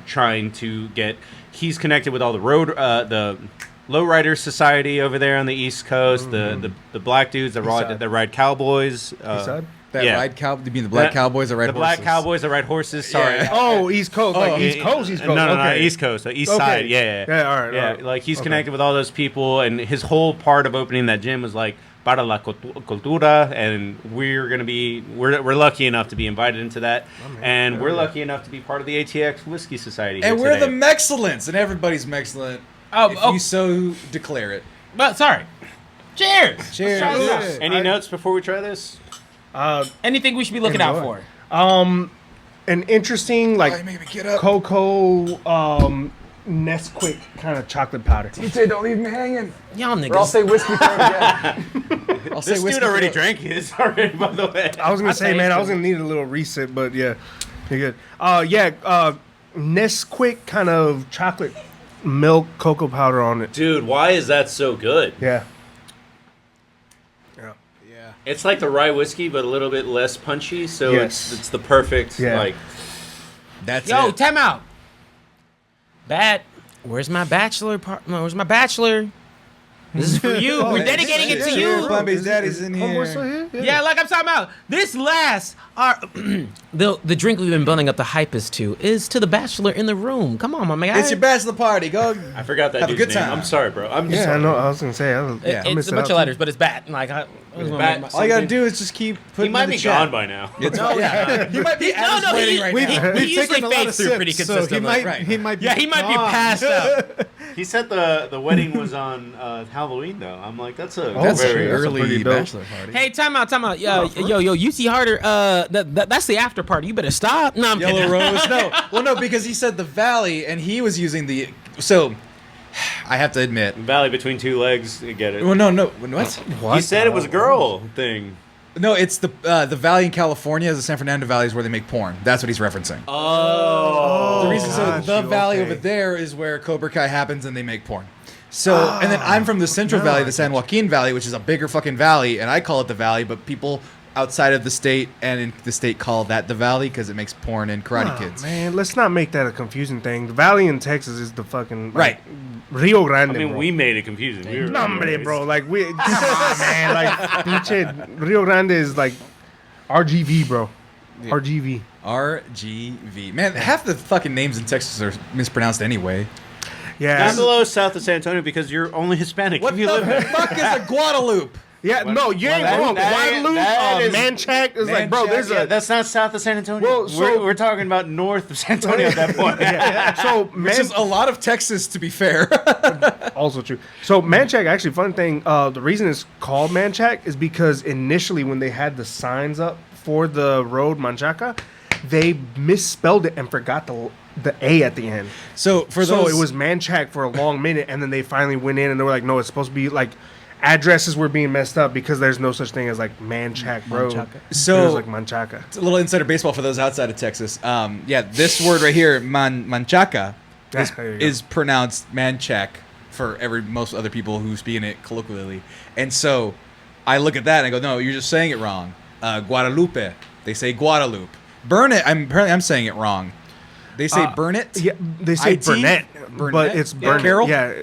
trying to get. He's connected with all the the lowrider society over there on the East Coast, the black dudes that ride cowboys. Ride cow? You mean the black cowboys that ride horses? The black cowboys that ride horses. Sorry. Yeah. Oh, East Coast. Like East Coast. No, East Coast. The East side. Yeah. All right. Yeah, like he's connected with all those people, and his whole part of opening that gym was like para la cultura, and we're lucky enough to be invited into that, and we're lucky enough to be part of the ATX Whiskey Society. And we're today. the Mexcellence, and everybody's Mexcellent. If you so declare it. But sorry. Cheers. Cheers. Let's try this out. Any notes before we try this? Anything we should be looking out for? An interesting like you're making me get up. cocoa Nesquik kind of chocolate powder. TJ, don't leave me hanging. Y'all Or I'll niggas. say whiskey for it again. I'll say This whiskey dude already for- drank his already, by the way. I was gonna say, man, I was tasted gonna need a little reset, but yeah, you're good. Nesquik kind of chocolate milk cocoa powder on it. Dude, why is that so good? Yeah. Yeah. It's like the rye whiskey, but a little bit less punchy, so Yes. it's the perfect Yeah. That's Yo, it. time out. Where's my bachelor part? No, where's my bachelor? This is for you. We're dedicating it to you. Bombay's daddy's in Oh, we're here. still here? Yeah, like I'm talking about. This last, the drink we've been building up the hype is to the bachelor in the room. Come on, my man. It's your bachelor party. Go. I forgot that Have a dude's good name. time. I'm sorry, bro. I'm Yeah, I sorry. know. I was gonna say. I Yeah. It's a bunch of letters, but it's bad. Like, I was gonna bad. make my- All you gotta do is just keep putting He might in the be chat. gone by now. Yeah. He might be at his wedding right now. he usually taken a lot fades of through pretty sips, so consistently. he might be Yeah, he might be gone. passed out. He said the wedding was on Halloween, though. I'm like, that's a That's very that's a early pretty dope. bachelor party. Hey, time out. Yo, UC Harder. That's the after party. You better stop. No, I'm Yellow kidding. Rose. No, because he said the Valley, and he was using the. So, I have to admit. Valley between two legs. You get it. Well, no. What? He said it was a girl thing. No, it's the Valley in California, the San Fernando Valley is where they make porn. That's what he's referencing. Oh. The reason, so got the you, valley okay. over there is where Cobra Kai happens, and they make porn. So, and then I'm from the Central Valley, the San Joaquin Valley, which is a bigger fucking valley, and I call it the Valley, but people outside of the state and in the state call that the Valley because it makes porn and Karate Kids. Man, let's not make that a confusing thing. The Valley in Texas is the fucking Right. Rio Grande. I mean, bro. we made it confusing. We were Nombre, bro. Like we, come on, man. Like pinche Rio Grande is like RGV, bro. RGV. RGV. Man, half the fucking names in Texas are mispronounced anyway. Yeah. Down below south of San Antonio because you're only Hispanic. What if you the live there. fuck is a Guadalupe? Yeah, no, you ain't that- wrong. that- Guadalupe, that is- Manchac is like, bro, Manchac, there's Yeah, a. that's not south of San Antonio. Well, so- we're talking about north of San Antonio at that point. So Which is a lot of Texas, to be fair. also true. So Manchac, actually, fun thing. The reason it's called Manchac is because initially when they had the signs up for the road Manchaca, they misspelled it and forgot the A at the end. So for So those, it was Manchac for a long minute, and then they finally went in and they were like, no, it's supposed to be like addresses were being messed up because there's no such thing as like Manchac Road. So- There's like Manchaca. It's a little insider baseball for those outside of Texas. Yeah, this word right here, manchaca, is, there you go. is pronounced manchac for most other people who speak in it colloquially. And so I look at that and I go, no, you're just saying it wrong. Guadalupe, they say Guadalupe. Burn it. I'm saying it wrong. They say burn it. Yeah, they say IT? Burnett, Burnett? but it's Yeah, Burnett. Carol? Yeah.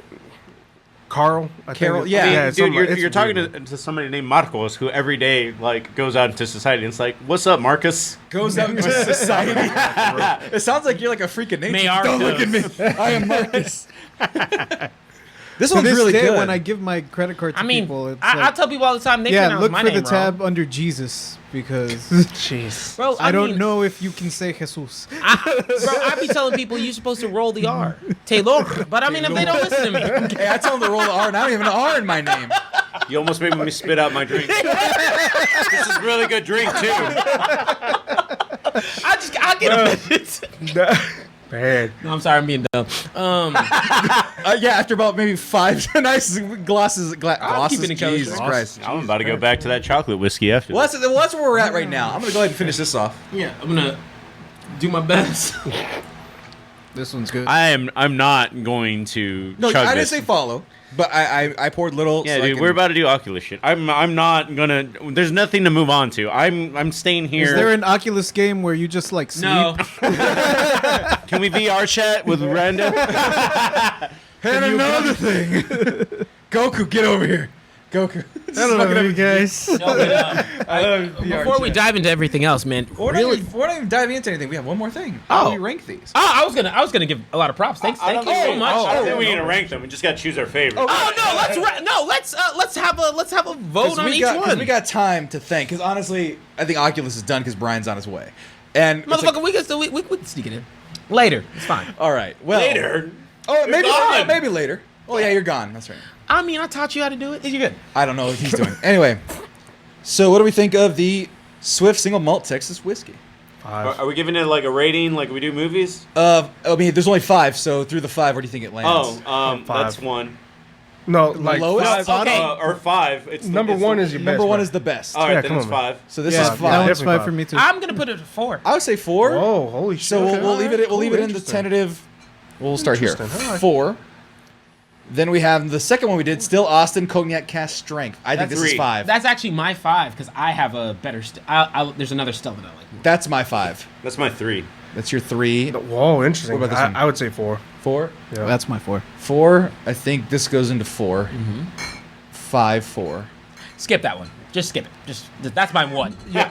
Carl. I Carol, think. yeah. Dude, it's something like- you're it's talking weird. to somebody named Marcos who every day like goes out into society and it's like, "What's up, Marcus?" Goes out into society. It sounds like you're like a freak of nature. Mayar Don't look at me. does. I am Marcus. This To one's this really day, good. when I give my credit card to I mean, people, it's I like, tell people all the time they yeah, pronounce look my for name the tab wrong. under Jesus because Jeez. Bro, I don't mean, know if you can say Jesus. Bro, I be telling people you're supposed to roll the R. Taylor. But I mean, if they don't listen to me. Hey, I tell them to roll the R, and I don't even have an R in my name. You almost made me spit out my drink. This is really good drink too. I get offended. Bad. No, I'm sorry, I'm being dumb. Yeah, after about maybe 5 nice glosses, keeping it kosher. Jesus Christ. I'm about to go back to that chocolate whiskey after. Well, that's where we're at right now. I'm gonna go ahead and finish this off. Yeah, I'm gonna do my best. This one's good. I'm not going to. No, chug I didn't this. say follow, but I poured little. Yeah, so I dude, can- we're about to do Oculus shit. I'm not gonna. There's nothing to move on to. I'm staying here. Is there an Oculus game where you just like sleep? No. Can we VR chat with Randa? And another thing, Goku, get over here, Goku. I don't know, you guys. No, but, before we dive into everything else, man, We're really. not even diving into anything. We have one more thing. Oh. How do we rank these? I was gonna give a lot of props. Thank you so much. I don't think we need to rank them. We just gotta choose our favorite. Let's have a vote on each one. We got time to think. Because honestly, I think Oculus is done because Brian's on his way. And it's Motherfucker, like- we can sneak it in later. It's fine. all right. Well, Later. Oh, maybe gone. maybe later. Oh yeah, you're gone. That's right. I mean, I taught you how to do it. You're good. I don't know what he's doing. Anyway, so what do we think of the Swift Single Malt Texas Whiskey? Are we giving it like a rating like we do movies? I mean, there's only 5, so through the 5, where do you think it lands? Oh, Five. that's one. No, like lowest? five- Okay. Or five. It's number one is your best. Number 1 bro. is the best. All right, Yeah, then come it's on, man. five. So this Yeah, is that 5. one's Definitely 5 for me too. I'm gonna put it at 4. I would say 4. Oh, holy shit! So Okay, we'll leave it. We'll leave it in the Interesting. tentative. We'll start here. Interesting. All right. 4. Then we have the second one we did. Still Austin Cognac Cask Strength. I think That's this is 3. 5. That's actually my 5 because I have a better. There's another still that I like more. That's my 5. That's my 3. That's your 3. Whoa, interesting. What about this one? I would say 4. 4. Yeah. That's my 4. 4. I think this goes into 4. Mm-hmm. 5, 4. Skip that one. Just skip it. That's my 1. Yeah.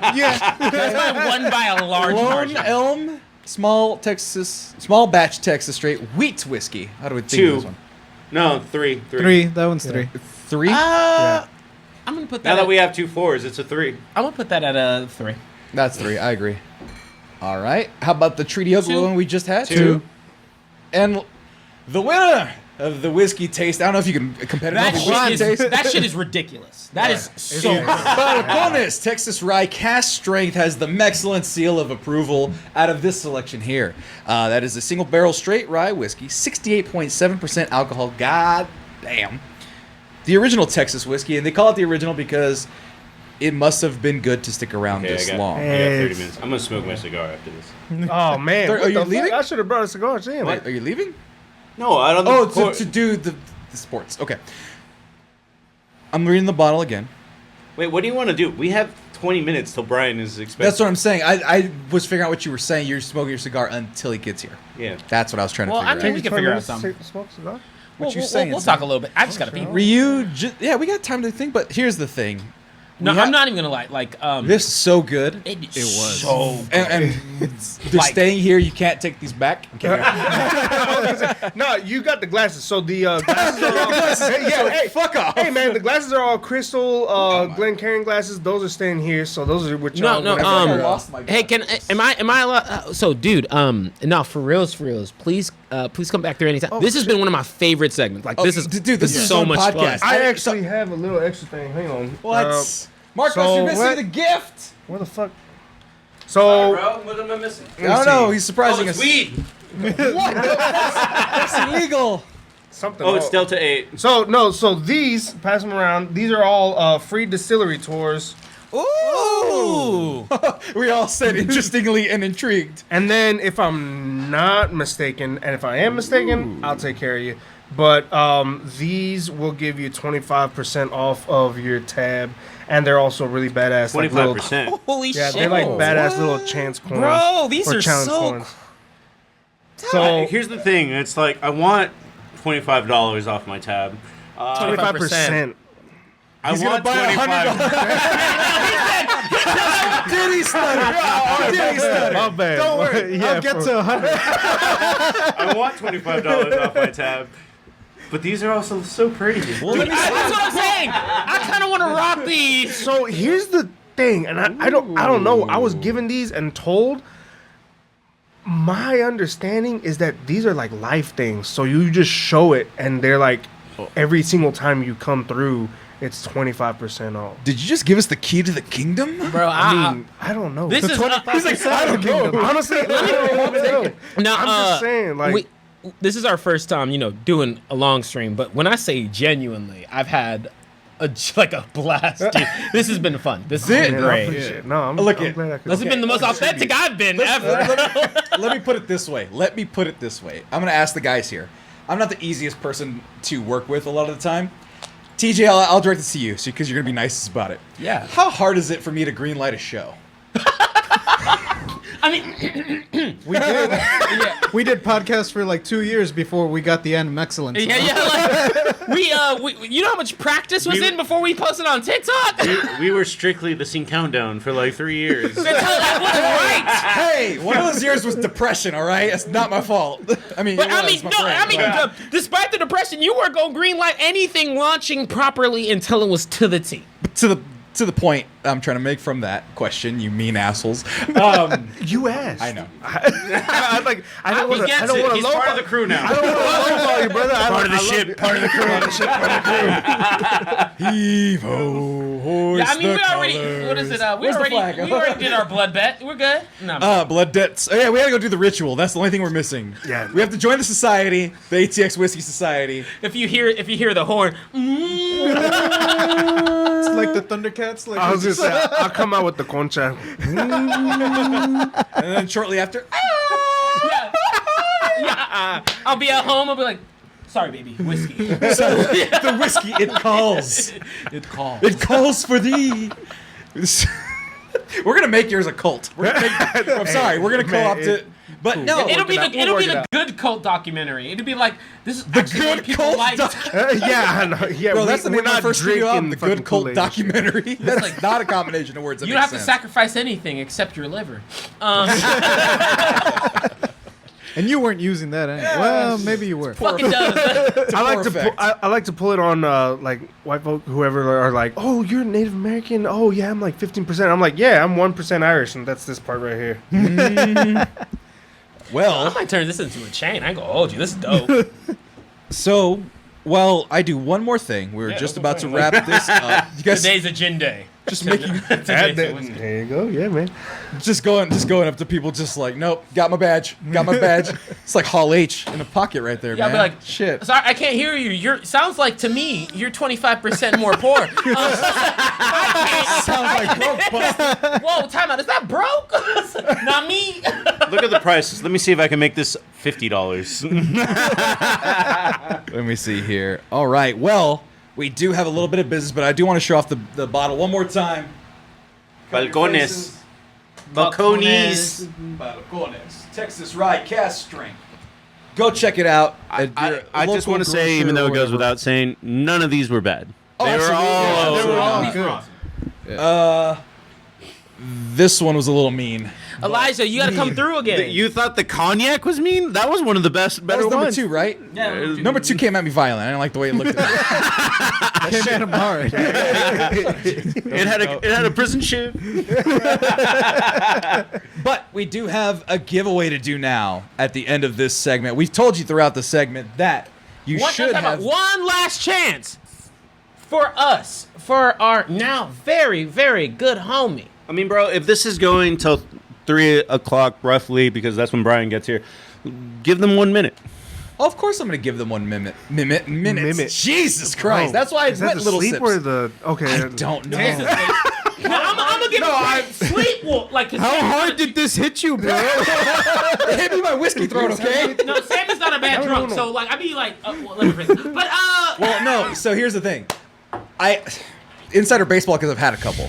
That's my 1 by a large Lone margin. Elm small batch Texas straight wheat whiskey. How do we think 2. of this one? No, 3. 3. That one's 3. 3. I'm gonna put that. Now that at- we have 2 4s, it's a 3. I'm gonna put that at a 3. That's 3. I agree. All right. How about the Treaty Oak 2. one we just had? 2. And the winner of the whiskey taste. I don't know if you can compare That it. shit is ridiculous. That is so. Balcones Texas Rye Cask Strength has the Mexcellence seal of approval out of this selection here. That is a single barrel straight rye whiskey, 68.7% alcohol. God damn. The original Texas whiskey, and they call it the original because it must have been good to stick around Okay, this I got long. 30 minutes. I'm gonna smoke my cigar after this. Oh man, Are what you the fuck? leaving? I should have brought a cigar. Damn. Wait, are you leaving? No, I don't. Oh, think to do the sports. Okay. I'm reading the bottle again. Wait, what do you want to do? We have 20 minutes till Brian is expected. That's what I'm saying. I was figuring out what you were saying. You're smoking your cigar until he gets here. Yeah. That's what I was trying to Well, figure I mean, out. we can figure out something. Smoke cigar. What you we'll, saying, We'll son? talk a little bit. I just gotta pee. Ryu, yeah, we got time to think, but here's the thing. No, We ha- I'm not even gonna lie. Like, This is so good. it was. so. And they're Like- staying here. You can't take these back. I'm kidding. No, you got the glasses. So the glasses are all. Hey, Fuck off. Hey man, the glasses are all crystal Glencairn glasses. Those are staying here. So those are what y'all. No, I feel like I lost my Hey, am I allowed? So, dude, no, for reals, please come back there anytime. This has been one of my favorite segments. Like, this is dude, this is so on much podcast. fun. I actually have a little extra thing. Hang on. What? Marcos, so you're missing what- the gift. Where the fuck? So What am I missing? I don't know. He's surprising us. weed. What? That's illegal. something. Oh, it's Delta 8. So no, so these pass them around. These are all free distillery tours. Ooh. We all said interestingly and intrigued. And then, if I'm not mistaken, and if I am mistaken, I'll take care of you. But these will give you 25% off of your tab, and they're also really badass. Like little, 25%. Holy yeah, shit. they're like badass little chance coins. Bro, these or are challenge so coins. So Here's the thing. It's like I want $25 off my tab. 25%. I want $25. Diddy stutter. Diddy stutter. My bad. Don't worry. Yeah, I'll get to 100. I want $25 off my tab. But these are also so pretty. That's what I'm saying. I kind of want to rock these. So here's the thing, and I don't know. I was given these and told. My understanding is that these are like life things. So you just show it, and they're like every single time you come through, it's 25% off. Did you just give us the key to the kingdom? Bro, I mean, I don't know. this is I don't know. Honestly, I don't know. no, I'm just saying, like, this is our first time, doing a long stream. But when I say genuinely, I've had like a blast, dude. This has been fun. This has been Man, I great. appreciate it. No, I'm Look I'm at- glad I could. This has been the most authentic I've been ever. Let me put it this way. I'm going to ask the guys here. I'm not the easiest person to work with a lot of the time. TJ, I'll direct this to you because you're going to be nice about it. Yeah. How hard is it for me to greenlight a show? I mean, We did podcasts for like 2 years before we got the end of Mexcellence. like, we, you know how much practice was in before we posted on TikTok? We were strictly the Scene Countdown for like 3 years. That was right. Hey, one of those years was depression, all right? It's not my fault. I mean, But it I was, mean, my no, friend, I mean, but- despite the depression, you weren't going to greenlight anything launching properly until it was to the T. to the point I'm trying to make from that question, you mean assholes. You asked. I know. I don't want to. I don't want to He's part of the crew now. I don't want to lowball you, brother. Part of the ship. Part of the crew. Heave ho, hoist Yeah, I mean, the we already. colors. What is it? We Where's the already. flag? We already did our blood bet. We're good. No. Blood debts. Oh, yeah, we gotta go do the ritual. That's the only thing we're missing. Yeah. We have to join the society, the ATX Whiskey Society. If you hear the horn, It's like the Thundercats. Like I was just saying, I'll come out with the concha. And then shortly after, I'll be at home. I'll be like, "Sorry, baby, whiskey." the whiskey, it calls. It calls. It calls for thee. We're gonna make yours a cult. I'm sorry, we're gonna Man, co-opt it. But no, It'll be We'll work it the out. good cult documentary. It'll be like this is the actually what good people cult like. Yeah, I know. Yeah, Bro, that's the we're name of my not first video album, drinking the fucking Good Cult Kool-Aid. documentary. That's not a combination of words. That You don't have makes to sense. sacrifice anything except your liver. and you weren't using that. Well, maybe you were. Fucking does. I like poor to effect. I like to pull it on like white folk, whoever are like, oh, you're Native American. Oh yeah, I'm like 15%. I'm like, yeah, I'm 1% Irish, and that's this part right here. I Well, might turn this into a chain. I ain't gonna hold you. This is dope. so, well, I do one more thing. We were just about to wrap this up. You guys Today's a gin day. just making, There you go. Yeah, man. just going up to people, just like, nope, got my badge. It's like Hall H in a pocket right there, Yeah, I'll man. be like, shit. Sorry, I can't hear you. Sounds like to me you're 25% more poor. Sounds like broke bust. Whoa, time out. Is that broke? Not me. Look at the prices. Let me see if I can make this $50. Let me see here. All right. Well, we do have a little bit of business, but I do want to show off the bottle one more time. Balcones. Balcones. Balcones Texas Rye cast strength. Go check it out. I just want to say, even though it goes without saying, none of these were bad. Oh, They were absolutely. all Yeah, they were all good. This one was a little mean. Elijah, you gotta come through again. You thought the cognac was mean? That was one of the better That was number ones. 2, right? Yeah, Number 2 came at me violent. I didn't like the way it looked at me. Came at him hard. It had a prison ship. But we do have a giveaway to do now at the end of this segment. We've told you throughout the segment that you should have. one last chance for us, for our now very, very good homie. I mean, bro, if this is going till 3 o'clock roughly, because that's when Brian gets here, give them 1 minute. Oh, of course, I'm going to give them 1 minute. Minutes. Jesus Christ! Oh, That's why I is that went the little sleep sips. or the okay? I don't know. I'm gonna give him sleep. Like How hard did this hit you, bro? It hit me my whiskey throat, okay? No, Sam is not a bad drunk, so like I'd be like, well, let me phrase it. But Well, no. So here's the thing. Insider baseball, because I've had a couple.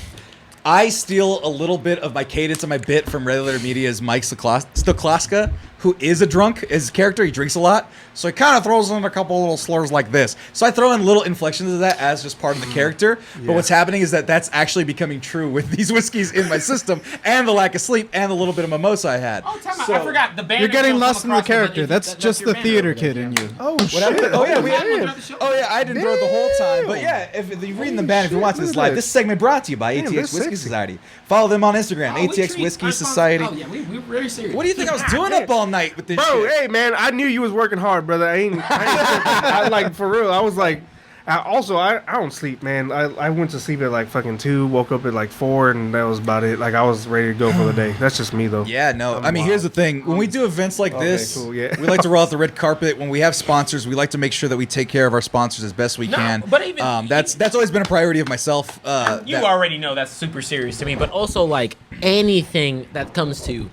I steal a little bit of my cadence and my bit from Regular Media's Mike Stoklaska, who is a drunk. His character, he drinks a lot. So he kind of throws in a couple little slurs like this. So I throw in little inflections of that as just part of the character. But what's happening is that that's actually becoming true with these whiskeys in my system and the lack of sleep and the little bit of mimosa I had. oh, time out. So- I forgot the band. You're getting lost in the character. That's just the theater kid in you. Oh What shit! happened? Oh yeah, we had had. one. Oh yeah, I didn't throw it the whole time. But yeah, if you're reading the band, if you're watching this live, this segment brought to you by Damn, ATX that's Whiskey sexy. Society. Follow them on Instagram, ATX Whiskey Society. Oh yeah, we're very serious. What do you think I was doing up all night with this Bro, shit? hey man, I knew you was working hard, brother. I ain't tripping. I like for real. I was like, Also, I don't sleep, man. I went to sleep at like fucking 2, woke up at like 4, and that was about it. Like I was ready to go for the day. That's just me though. Yeah, no. I mean, here's the thing. When we do events like this, cool, yeah. we like to roll out the red carpet. When we have sponsors, we like to make sure that we take care of our sponsors as best we can. but even- that's always been a priority of myself. You already know that's super serious to me, but also like anything that comes to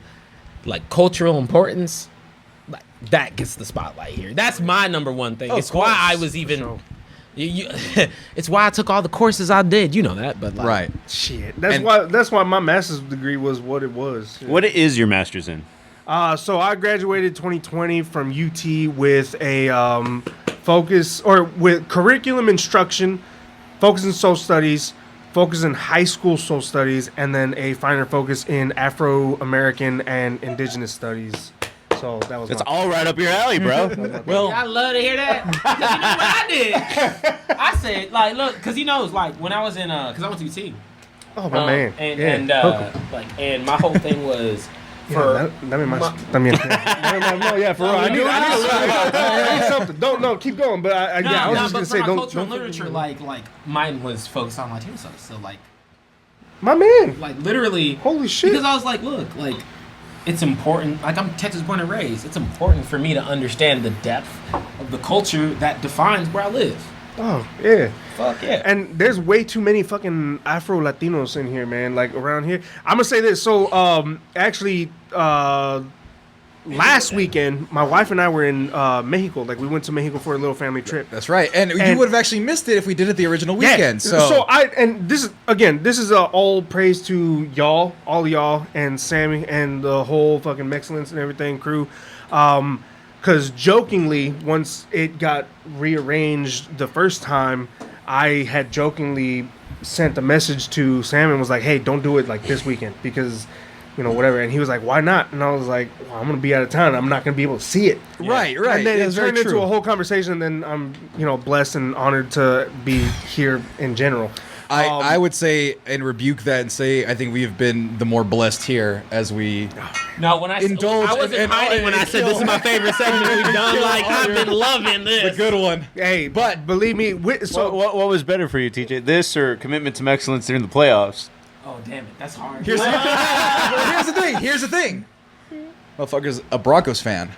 like cultural importance, like that gets the spotlight here. That's my number one thing. Oh, It's of course, why I was even. sure. It's why I took all the courses I did. You know that, but like, Right. Shit. And- That's why my master's degree was what it was. What is your master's in? So I graduated 2020 from UT with a focus or with curriculum instruction, focus in social studies, focus in high school social studies, and then a finer focus in Afro-American and Indigenous studies. So that was It's all right up your alley, bro. Well, I love to hear that. 'Cause you know what I did? I said, like, look, because he knows, like, when I was in, because I went to UT. Oh my man. And my whole thing was for yeah, for real. I need something. Don't keep going. But I was just gonna but say for my don't. culture and literature, like mine was focused on Latino studies. So like My man. literally, Holy shit. Because I was like, look, like it's important. Like I'm Texas born and raised. It's important for me to understand the depth of the culture that defines where I live. Oh yeah. Fuck yeah. And there's way too many fucking Afro Latinos in here, man. Like around here. I'm gonna say this. So actually last weekend, my wife and I were in Mexico. Like we went to Mexico for a little family trip. that's right. And you would have actually missed it if we did it the original weekend. So This is all praise to y'all, all y'all, and Sammy and the whole fucking Mexcellence and everything crew. Because jokingly, once it got rearranged the first time, I had jokingly sent a message to Sam and was like, "Hey, don't do it like this weekend because, you know, whatever." And he was like, "Why not?" And I was like, "Well, I'm gonna be out of town. I'm not gonna be able to see it." right. And then Yeah, it it's very turned into true. a whole conversation. And then I'm, blessed and honored to be here in general. I would say and rebuke that and say I think we have been the more blessed here as we. No, when I Indulge I wasn't and- hiding when I said this is my favorite segment we've done. Like I've been loving The this. good one. Hey, but believe me, So what was better for you, TJ? This or commitment to excellence during the playoffs? Oh damn it, that's hard. Here's the thing. Motherfucker's a Broncos fan.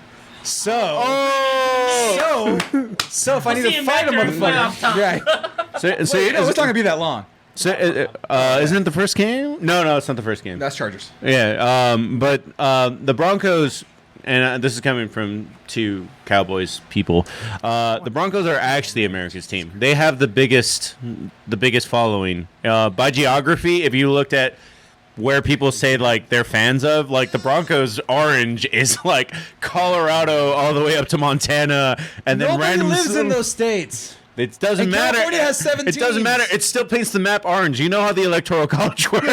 So if I need see to him fight a back during playoff motherfucker, right? So So it's not gonna be that long. isn't it the first game? No, it's not the first game. That's Chargers. Yeah, but the Broncos, and this is coming from two Cowboys people. The Broncos are actually America's team. They have the biggest following by geography. If you looked at where people say like they're fans of, like the Broncos orange is like Colorado all the way up to Montana, and then Nobody random. lives in those states. It doesn't And matter. California has 7 It doesn't teams. matter. It still paints the map orange. You know how the Electoral College works.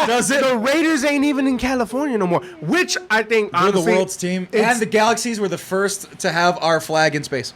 Does it? the Raiders ain't even in California no more. Which I think We're honestly, the world's team, it's- and the Galaxies were the first to have our flag in space.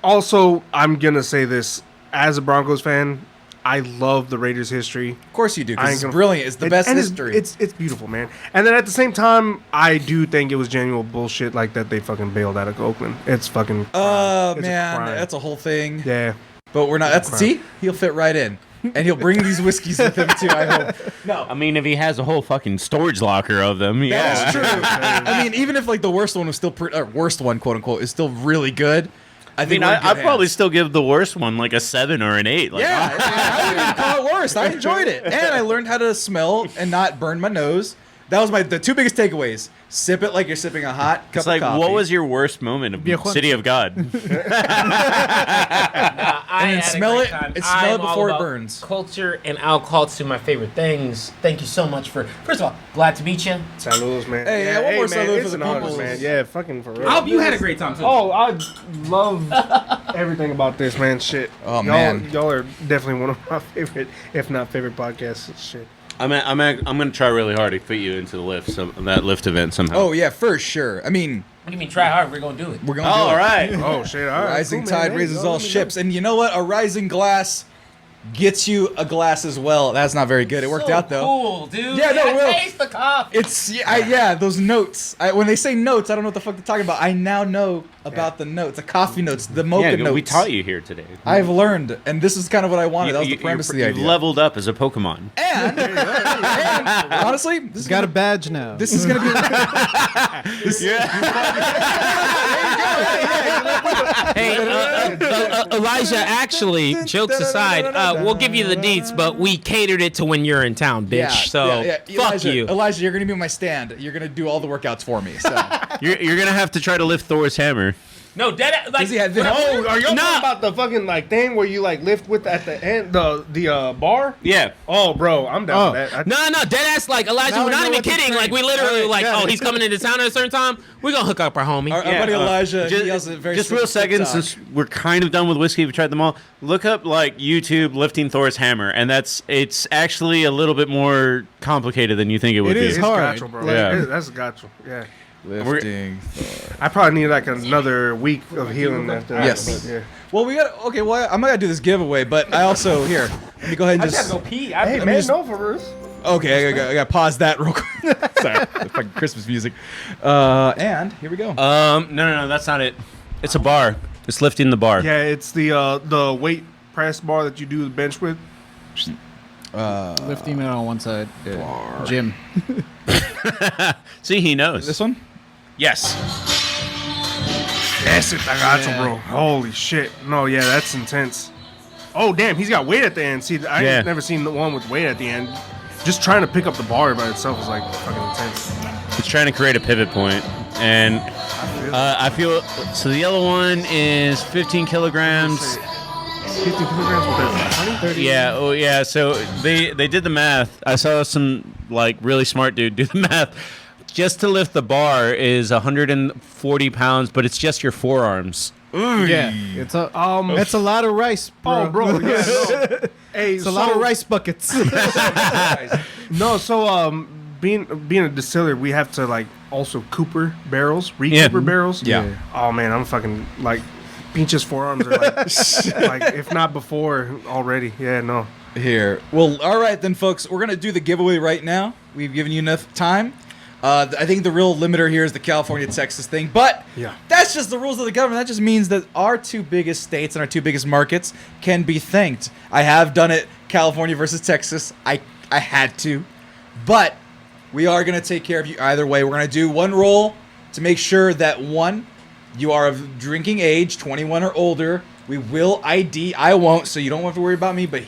Also, I'm gonna say this as a Broncos fan. I love the Raiders' history. Of course you do, I because ain't it's gonna- brilliant. It's the best and history. It's beautiful, man. And then at the same time, I do think it was genuine bullshit like that they fucking bailed out of Oakland. It's fucking. It's a man, crime. that's a whole thing. Yeah. But we're not. That's crime. see, he'll fit right in, and he'll bring these whiskeys with him too. I hope. No, I mean, if he has a whole fucking storage locker of them, yeah. that's true. I mean, even if like the worst one was still, worst one, quote unquote, is still really good. I I think mean, we're in good I'd probably hands. still give the worst one like a 7 or an 8. Like, Yeah, I wouldn't even call it worst. I enjoyed it, and I learned how to smell and not burn my nose. That was the two biggest takeaways. Sip it like you're sipping a hot cup it's like, of coffee. what was your worst moment of Viejo. City of God? And then smell it. Smell it before it burns. Culture and alcohol, two of my favorite things. Thank you so much for. First of all, glad to meet you. Saludos, man. Hey, yeah, one more man, salute it's for the an honor, peoples. man. Yeah, fucking for real. I hope you had a great time too. Oh, I love everything about this, man. Shit. Oh, man. Y'all are definitely one of my favorite, if not favorite podcasts. Shit. I'm gonna try really hard to fit you into the lift, that lift event somehow. Oh yeah, for sure. I mean, What do you mean try hard? We're gonna do it. we're going. all right. Oh shit! All right. Rising cool, man. tide Hey, raises y'all all let me know. ships, and you know what? A rising glass gets you a glass as well. That's not very good. It worked out though. Cool, dude. Yeah, no, it will. Taste the coffee. It's those notes. When they say notes, I don't know what the fuck they're talking about. I now know about the notes, the coffee notes, the mocha notes. we taught you here today. I've learned, and this is kind of what I wanted. That was the premise of the idea. You leveled up as a Pokemon. And honestly, this is Got a badge now. This is gonna be. Hey, Elijah, actually, jokes aside, we'll give you the deets, but we catered it to when you're in town, bitch. Fuck Elijah, you. Elijah. You're gonna be my stand. You're gonna do all the workouts for me. So You're gonna have to try to lift Thor's hammer. No, dead. Like, Does he have- Oh, are y'all Nah. talking about the fucking like thing where you like lift with at the end the bar? Yeah. Oh, bro, I'm down with that. No, dead ass, like, Elijah, Now we're we not know even what to kidding. train. Like, we literally, All right, got it. he's coming into town at a certain time. We're gonna hook up our homie. our buddy Elijah. Just, he has a very just real specific seconds, TikTok. since we're kind of done with whiskey, we've tried them all. Look up like YouTube lifting Thor's hammer, and it's actually a little bit more complicated than you think it would It be. is It's hard. gotcha, bro. Yeah. That's gotcha. Yeah. Lifting. I probably need like another week of healing after that. Yes. but, yeah. Well, we got okay. Well, I'm gonna do this giveaway, but I also here. Let me go ahead and just. pee. Hey, me man, just- no for us. Okay, I gotta pause that real quick. Sorry, the fucking Christmas music. And here we go. No, that's not it. It's a bar. It's lifting the bar. Yeah, it's the weight press bar that you do the bench with. Lifting it on one side. Gym. See, he knows. This one. Yes. That's it. I got you, bro. Holy shit. No, yeah, that's intense. Oh, damn, he's got weight at the end. See, I Yeah. ain't never seen the one with weight at the end. Just trying to pick up the bar by itself is like fucking intense. It's trying to create a pivot point, and I feel so. The yellow one is 15 kilograms. 50 kilograms with that honey? Yeah. Oh, yeah. So they did the math. I saw some like really smart dude do the math. Just to lift the bar is 140 pounds, but it's just your forearms. Yeah. It's a lot of rice, bro. Oh, bro. Yeah, no. Hey, It's a lot of rice buckets. No, so being a distiller, we have to like also cooper barrels, Yeah. recooper barrels. Yeah. Oh man, I'm fucking like Pinch's forearms are like if not before already. Yeah, no. Here. Well, all right then, folks. We're gonna do the giveaway right now. We've given you enough time. I think the real limiter here is the California-Texas thing, but Yeah. that's just the rules of the government. That just means that our two biggest states and our two biggest markets can be thanked. I have done it, California versus Texas. I had to, but we are going to take care of you either way. We're going to do one roll to make sure that one, you are of drinking age, 21 or older. We will ID. I won't, so you don't have to worry about me, but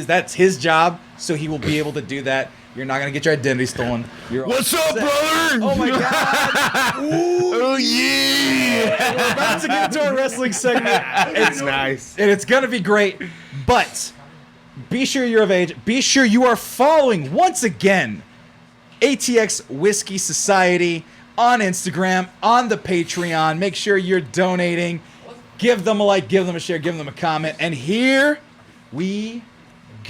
that's his job, so he will be able to do that. You're not going to get your identity stolen. You're all What's up, set. brother? Oh my God. Oh yeah! We're about to get into our wrestling segment. It's nice. And it's going to be great, but be sure you're of age. Be sure you are following, once again, ATX Whiskey Society on Instagram, on the Patreon. Make sure you're donating. Give them a like, give them a share, give them a comment. And here we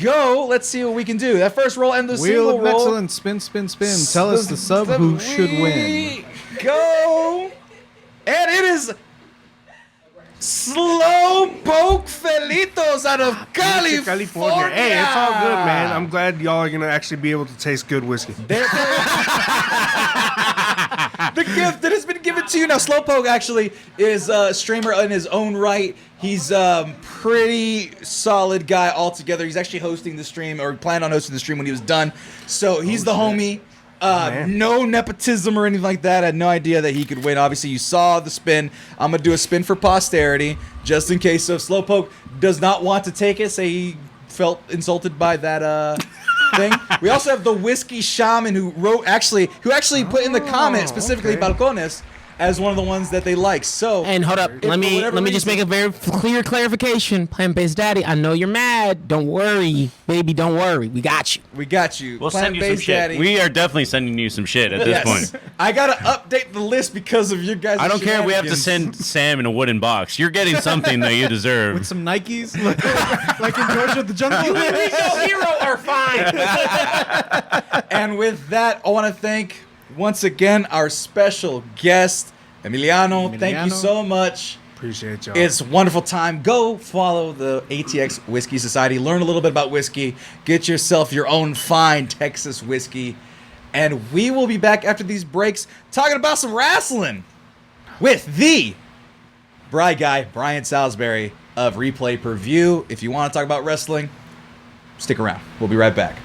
go. Let's see what we can do. That first roll and the Wheel single of roll. Mexcellence, spin, spin, spin. Tell us the sub who should win. Go. And it is Slowpoke Felitos out of California. California. Hey, it's all good, man. I'm glad y'all are gonna actually be able to taste good whiskey. The gift that has been given to you. Now, Slowpoke actually is a streamer in his own right. He's a pretty solid guy altogether. He's actually hosting the stream, or planned on hosting the stream when he was done. So he's the homie. Man. No nepotism or anything like that. I had no idea that he could win. Obviously, you saw the spin. I'm going to do a spin for posterity, just in case. So if Slowpoke does not want to take it, say he felt insulted by that thing. We also have the Whiskey Shaman who actually put in the comment specifically okay. Balcones as one of the ones that they like. So And hold up, for let me whatever just make a very clear clarification. Plant-based daddy, I know you're mad. Don't worry, baby. Don't worry. We got you. we got you. We'll send you some Plant-based shit. daddy. We are definitely sending you some shit at this Yes. point. I gotta update the list because of your guys. I don't care if we have to shenanigans. send Sam in a wooden box. You're getting something that you deserve. With some Nikes, like in George of the Jungle. No hero are fine. And with that, I want to thank once again our special guest, Emiliano. Thank you Emiliano. so much. Appreciate y'all. It's a wonderful time. Go follow the ATX Whiskey Society. Learn a little bit about whiskey. Get yourself your own fine Texas whiskey. And we will be back after these breaks talking about some wrestling with the Bry Guy, Brian Salisbury of Replay Per View. If you want to talk about wrestling, stick around. We'll be right back.